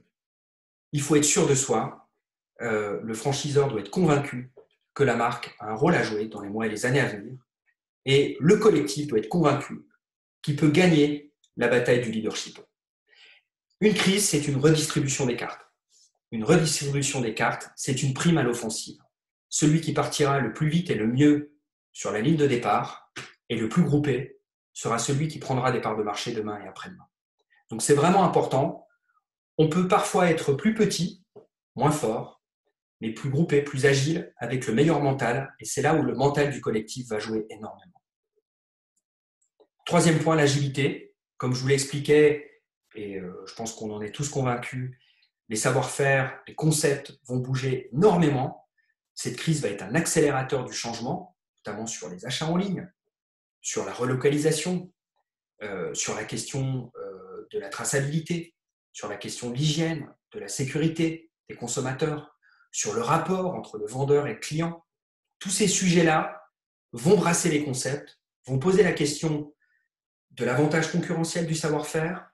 Il faut être sûr de soi. Le franchiseur doit être convaincu que la marque a un rôle à jouer dans les mois et les années à venir. Et le collectif doit être convaincu qu'il peut gagner la bataille du leadership. Une crise, c'est une redistribution des cartes. Une redistribution des cartes, c'est une prime à l'offensive. Celui qui partira le plus vite et le mieux sur la ligne de départ et le plus groupé sera celui qui prendra des parts de marché demain et après-demain. Donc c'est vraiment important. On peut parfois être plus petit, moins fort, mais plus groupé, plus agile, avec le meilleur mental. Et c'est là où le mental du collectif va jouer énormément. Troisième point, l'agilité. Comme je vous l'expliquais, et je pense qu'on en est tous convaincus, les savoir-faire, les concepts vont bouger énormément. Cette crise va être un accélérateur du changement, notamment sur les achats en ligne, sur la relocalisation, sur la question de la traçabilité, sur la question de l'hygiène, de la sécurité des consommateurs, sur le rapport entre le vendeur et le client. Tous ces sujets-là vont brasser les concepts, vont poser la question de l'avantage concurrentiel du savoir-faire,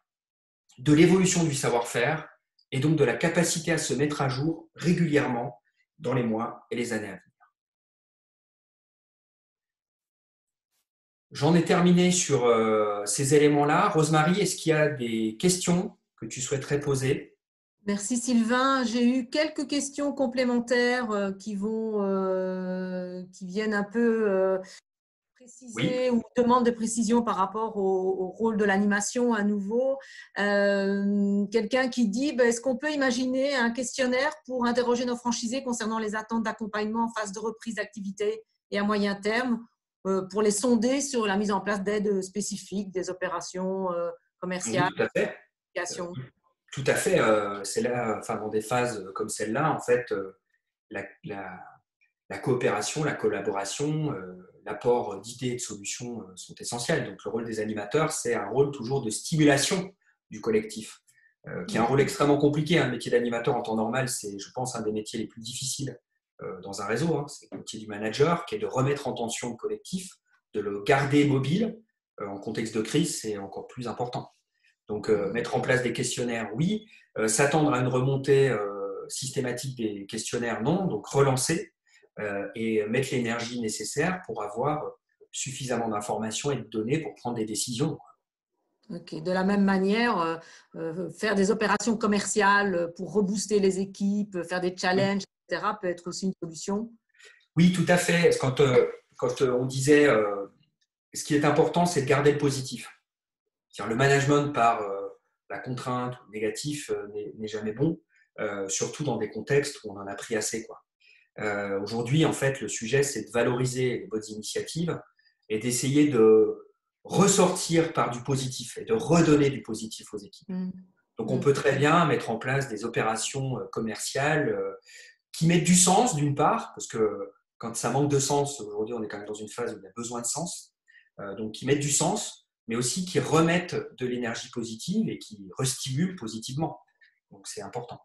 de l'évolution du savoir-faire et donc de la capacité à se mettre à jour régulièrement dans les mois et les années à venir. J'en ai terminé sur ces éléments-là. Rosemary, est-ce qu'il y a des questions que tu souhaiterais poser ? Merci Sylvain. J'ai eu quelques questions complémentaires qui viennent un peu préciser ou demandent de précision par rapport au rôle de l'animation à nouveau. Quelqu'un qui dit, est-ce qu'on peut imaginer un questionnaire pour interroger nos franchisés concernant les attentes d'accompagnement en phase de reprise d'activité et à moyen terme pour les sonder sur la mise en place d'aides spécifiques, des opérations commerciales, oui, tout à fait. Tout à fait. C'est là, dans des phases comme celle-là, en fait, la coopération, la collaboration, l'apport d'idées et de solutions sont essentiels. Donc, le rôle des animateurs, c'est un rôle toujours de stimulation du collectif, qui est un rôle extrêmement compliqué. Un métier d'animateur en temps normal, c'est, je pense, un des métiers les plus difficiles dans un réseau. C'est le métier du manager, qui est de remettre en tension le collectif, de le garder mobile. En contexte de crise, c'est encore plus important. Donc, mettre en place des questionnaires, oui. S'attendre à une remontée systématique des questionnaires, non. Donc, relancer et mettre l'énergie nécessaire pour avoir suffisamment d'informations et de données pour prendre des décisions. Okay. De la même manière, faire des opérations commerciales pour rebooster les équipes, faire des challenges, etc., peut être aussi une solution. Oui, tout à fait. Quand on disait ce qui est important, c'est de garder le positif. Le management par la contrainte ou le négatif n'est jamais bon, surtout dans des contextes où on en a pris assez, quoi. Aujourd'hui, en fait, le sujet, c'est de valoriser les bonnes initiatives et d'essayer de ressortir par du positif et de redonner du positif aux équipes. Donc, on peut très bien mettre en place des opérations commerciales qui mettent du sens, d'une part, parce que quand ça manque de sens, aujourd'hui, on est quand même dans une phase où il y a besoin de sens, donc qui mettent du sens, mais aussi qui remettent de l'énergie positive et qui restimulent positivement. Donc, c'est important.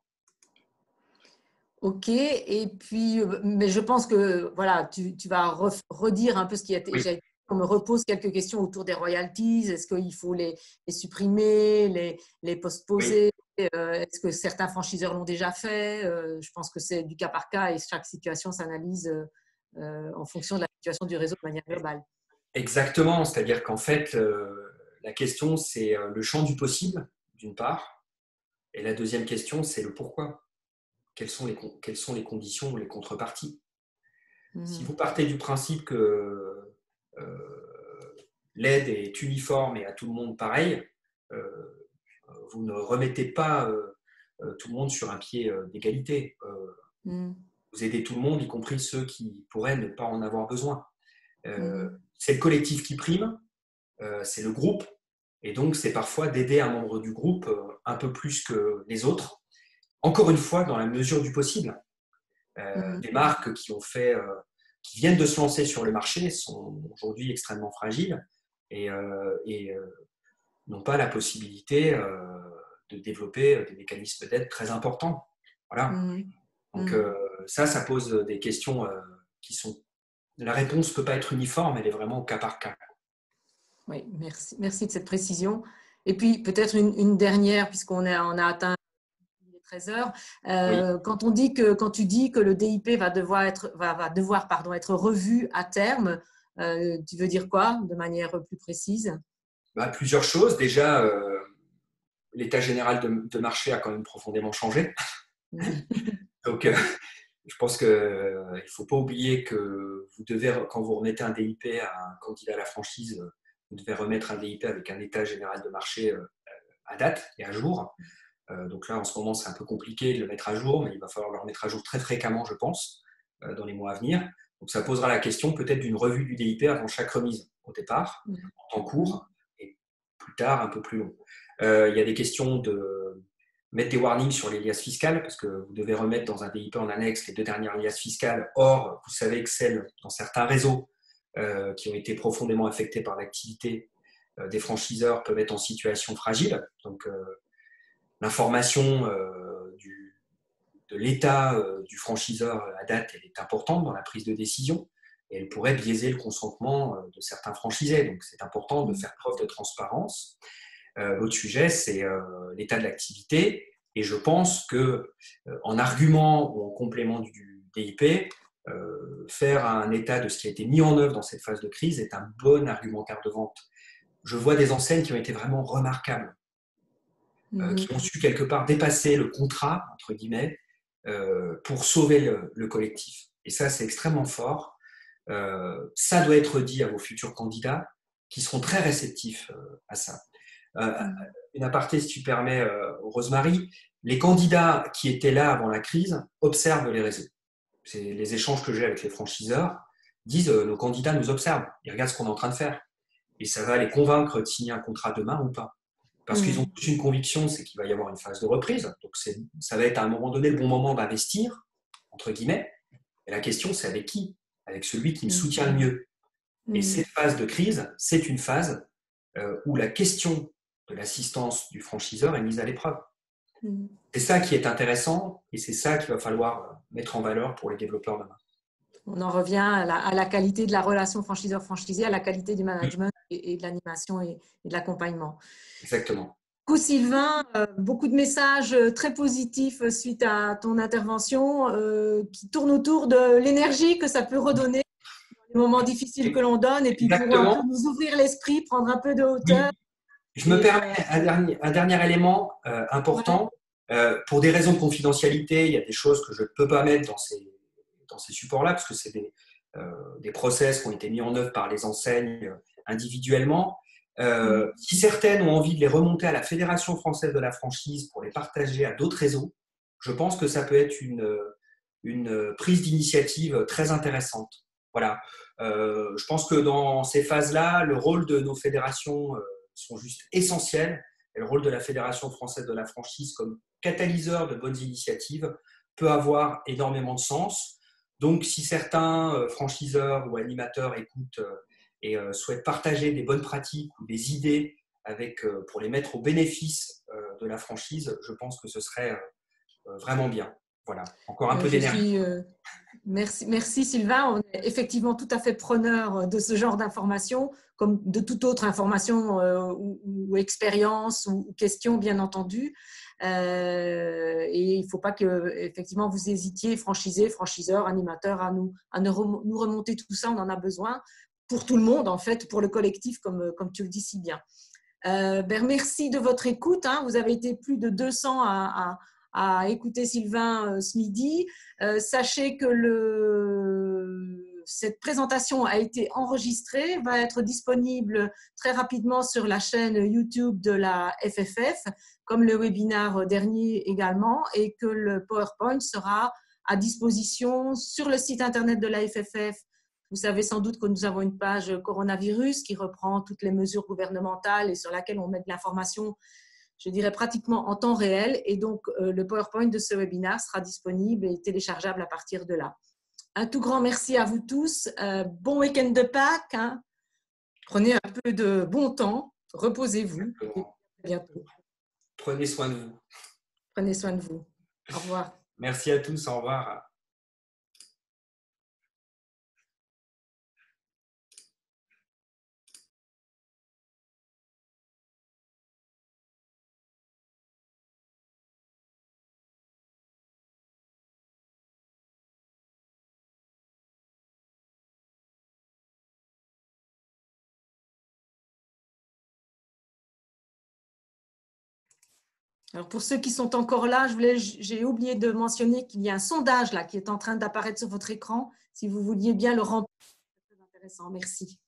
Ok, et puis, mais je pense que voilà, tu vas redire un peu ce qui a été. Oui. On me repose quelques questions autour des royalties. Est-ce qu'il faut les supprimer, les postposer? Oui. Est-ce que certains franchiseurs l'ont déjà fait? Je pense que c'est du cas par cas et chaque situation s'analyse en fonction de la situation du réseau de manière globale. Exactement, c'est-à-dire qu'en fait, la question, c'est le champ du possible, d'une part, et la deuxième question, c'est le pourquoi. Quelles sont les conditions ou les contreparties. Si vous partez du principe que l'aide est uniforme et à tout le monde pareil, vous ne remettez pas tout le monde sur un pied d'égalité. Vous aidez tout le monde, y compris ceux qui pourraient ne pas en avoir besoin. C'est le collectif qui prime, c'est le groupe, et donc c'est parfois d'aider un membre du groupe un peu plus que les autres, encore une fois dans la mesure du possible. Des marques qui viennent de se lancer sur le marché sont aujourd'hui extrêmement fragiles, et n'ont pas la possibilité de développer des mécanismes d'aide très importants. Voilà. Donc ça pose des questions qui sont... La réponse ne peut pas être uniforme, elle est vraiment au cas par cas. Oui, merci de cette précision. Et puis peut-être une dernière, puisqu'on a atteint les 13 heures. Oui. Quand tu dis que le DIP va devoir être revu à terme, tu veux dire quoi de manière plus précise? Plusieurs choses. Déjà, l'état général de marché a quand même profondément changé. Donc, je pense qu'il ne faut pas oublier que vous devez, quand vous remettez un DIP à un candidat à la franchise, vous devez remettre un DIP avec un état général de marché à date et à jour. Donc là, en ce moment, c'est un peu compliqué de le mettre à jour, mais il va falloir le remettre à jour très fréquemment, je pense, dans les mois à venir. Donc ça posera la question peut-être d'une revue du DIP avant chaque remise au départ, en temps court, et plus tard, un peu plus long. Il y a des questions de mettre des warnings sur les liasses fiscales, parce que vous devez remettre dans un DIP en annexe les 2 dernières liasses fiscales. Or, vous savez que celles dans certains réseaux qui ont été profondément affectés par l'activité des franchiseurs peuvent être en situation fragile. Donc, l'information de l'état du franchiseur à date, elle est importante dans la prise de décision et elle pourrait biaiser le consentement de certains franchisés. Donc, c'est important de faire preuve de transparence. L'autre sujet, c'est l'état de l'activité. Et je pense qu'en argument ou en complément du DIP, faire un état de ce qui a été mis en œuvre dans cette phase de crise est un bon argumentaire de vente. Je vois des enseignes qui ont été vraiment remarquables, qui ont su quelque part dépasser le contrat, entre guillemets, pour sauver le collectif. Et ça, c'est extrêmement fort. Ça doit être dit à vos futurs candidats qui seront très réceptifs à ça. Une aparté, si tu permets, Rosemary, les candidats qui étaient là avant la crise observent les réseaux. C'est les échanges que j'ai avec les franchiseurs disent nos candidats nous observent, ils regardent ce qu'on est en train de faire. Et ça va les convaincre de signer un contrat demain ou pas. Parce qu'ils ont tous une conviction, c'est qu'il va y avoir une phase de reprise. Donc ça va être à un moment donné le bon moment d'investir, entre guillemets. Et la question, c'est avec qui? Avec celui qui me soutient le mieux. Et cette phase de crise, c'est une phase où la question de l'assistance du franchiseur est mise à l'épreuve. C'est ça qui est intéressant et c'est ça qu'il va falloir mettre en valeur pour les développeurs demain. On en revient à la qualité de la relation franchiseur-franchisé, à la qualité du management et de l'animation et de l'accompagnement. Exactement. Du coup, Sylvain, beaucoup de messages très positifs suite à ton intervention qui tournent autour de l'énergie que ça peut redonner dans les moments difficiles que l'on donne et puis Exactement. pour un peu nous ouvrir l'esprit, prendre un peu de hauteur. Oui. Je me permets un dernier élément important. Ouais. Pour des raisons de confidentialité, il y a des choses que je ne peux pas mettre dans ces supports-là parce que c'est des process qui ont été mis en œuvre par les enseignes individuellement. Si certaines ont envie de les remonter à la Fédération française de la franchise pour les partager à d'autres réseaux, je pense que ça peut être une prise d'initiative très intéressante. Voilà. Je pense que dans ces phases-là, le rôle de nos fédérations sont juste essentiels. Et le rôle de la Fédération française de la franchise comme catalyseur de bonnes initiatives peut avoir énormément de sens. Donc, si certains franchiseurs ou animateurs écoutent et souhaitent partager des bonnes pratiques ou des idées pour les mettre au bénéfice de la franchise, je pense que ce serait vraiment bien. Voilà, encore un peu d'énergie. Merci Sylvain. On est effectivement tout à fait preneur de ce genre d'informations, comme de toute autre information ou expérience ou question, bien entendu. Et il ne faut pas que effectivement vous hésitiez, franchisés, franchiseurs, animateurs, à nous remonter tout ça. On en a besoin pour tout le monde, en fait, pour le collectif, comme tu le dis si bien. Merci de votre écoute. Vous avez été plus de 200 à écouter Sylvain ce midi. Sachez que cette présentation a été enregistrée, va être disponible très rapidement sur la chaîne YouTube de la FFF, comme le webinaire dernier également, et que le PowerPoint sera à disposition sur le site internet de la FFF. Vous savez sans doute que nous avons une page coronavirus qui reprend toutes les mesures gouvernementales et sur laquelle on met de l'information, je dirais pratiquement en temps réel. Et donc, le PowerPoint de ce webinaire sera disponible et téléchargeable à partir de là. Un tout grand merci à vous tous. Bon week-end de Pâques. Prenez un peu de bon temps, reposez-vous. Et à bientôt. Prenez soin de vous. Prenez soin de vous. Au revoir. Merci à tous. Au revoir. Alors pour ceux qui sont encore là, j'ai oublié de mentionner qu'il y a un sondage là qui est en train d'apparaître sur votre écran. Si vous vouliez bien le remplir, c'est très intéressant. Merci.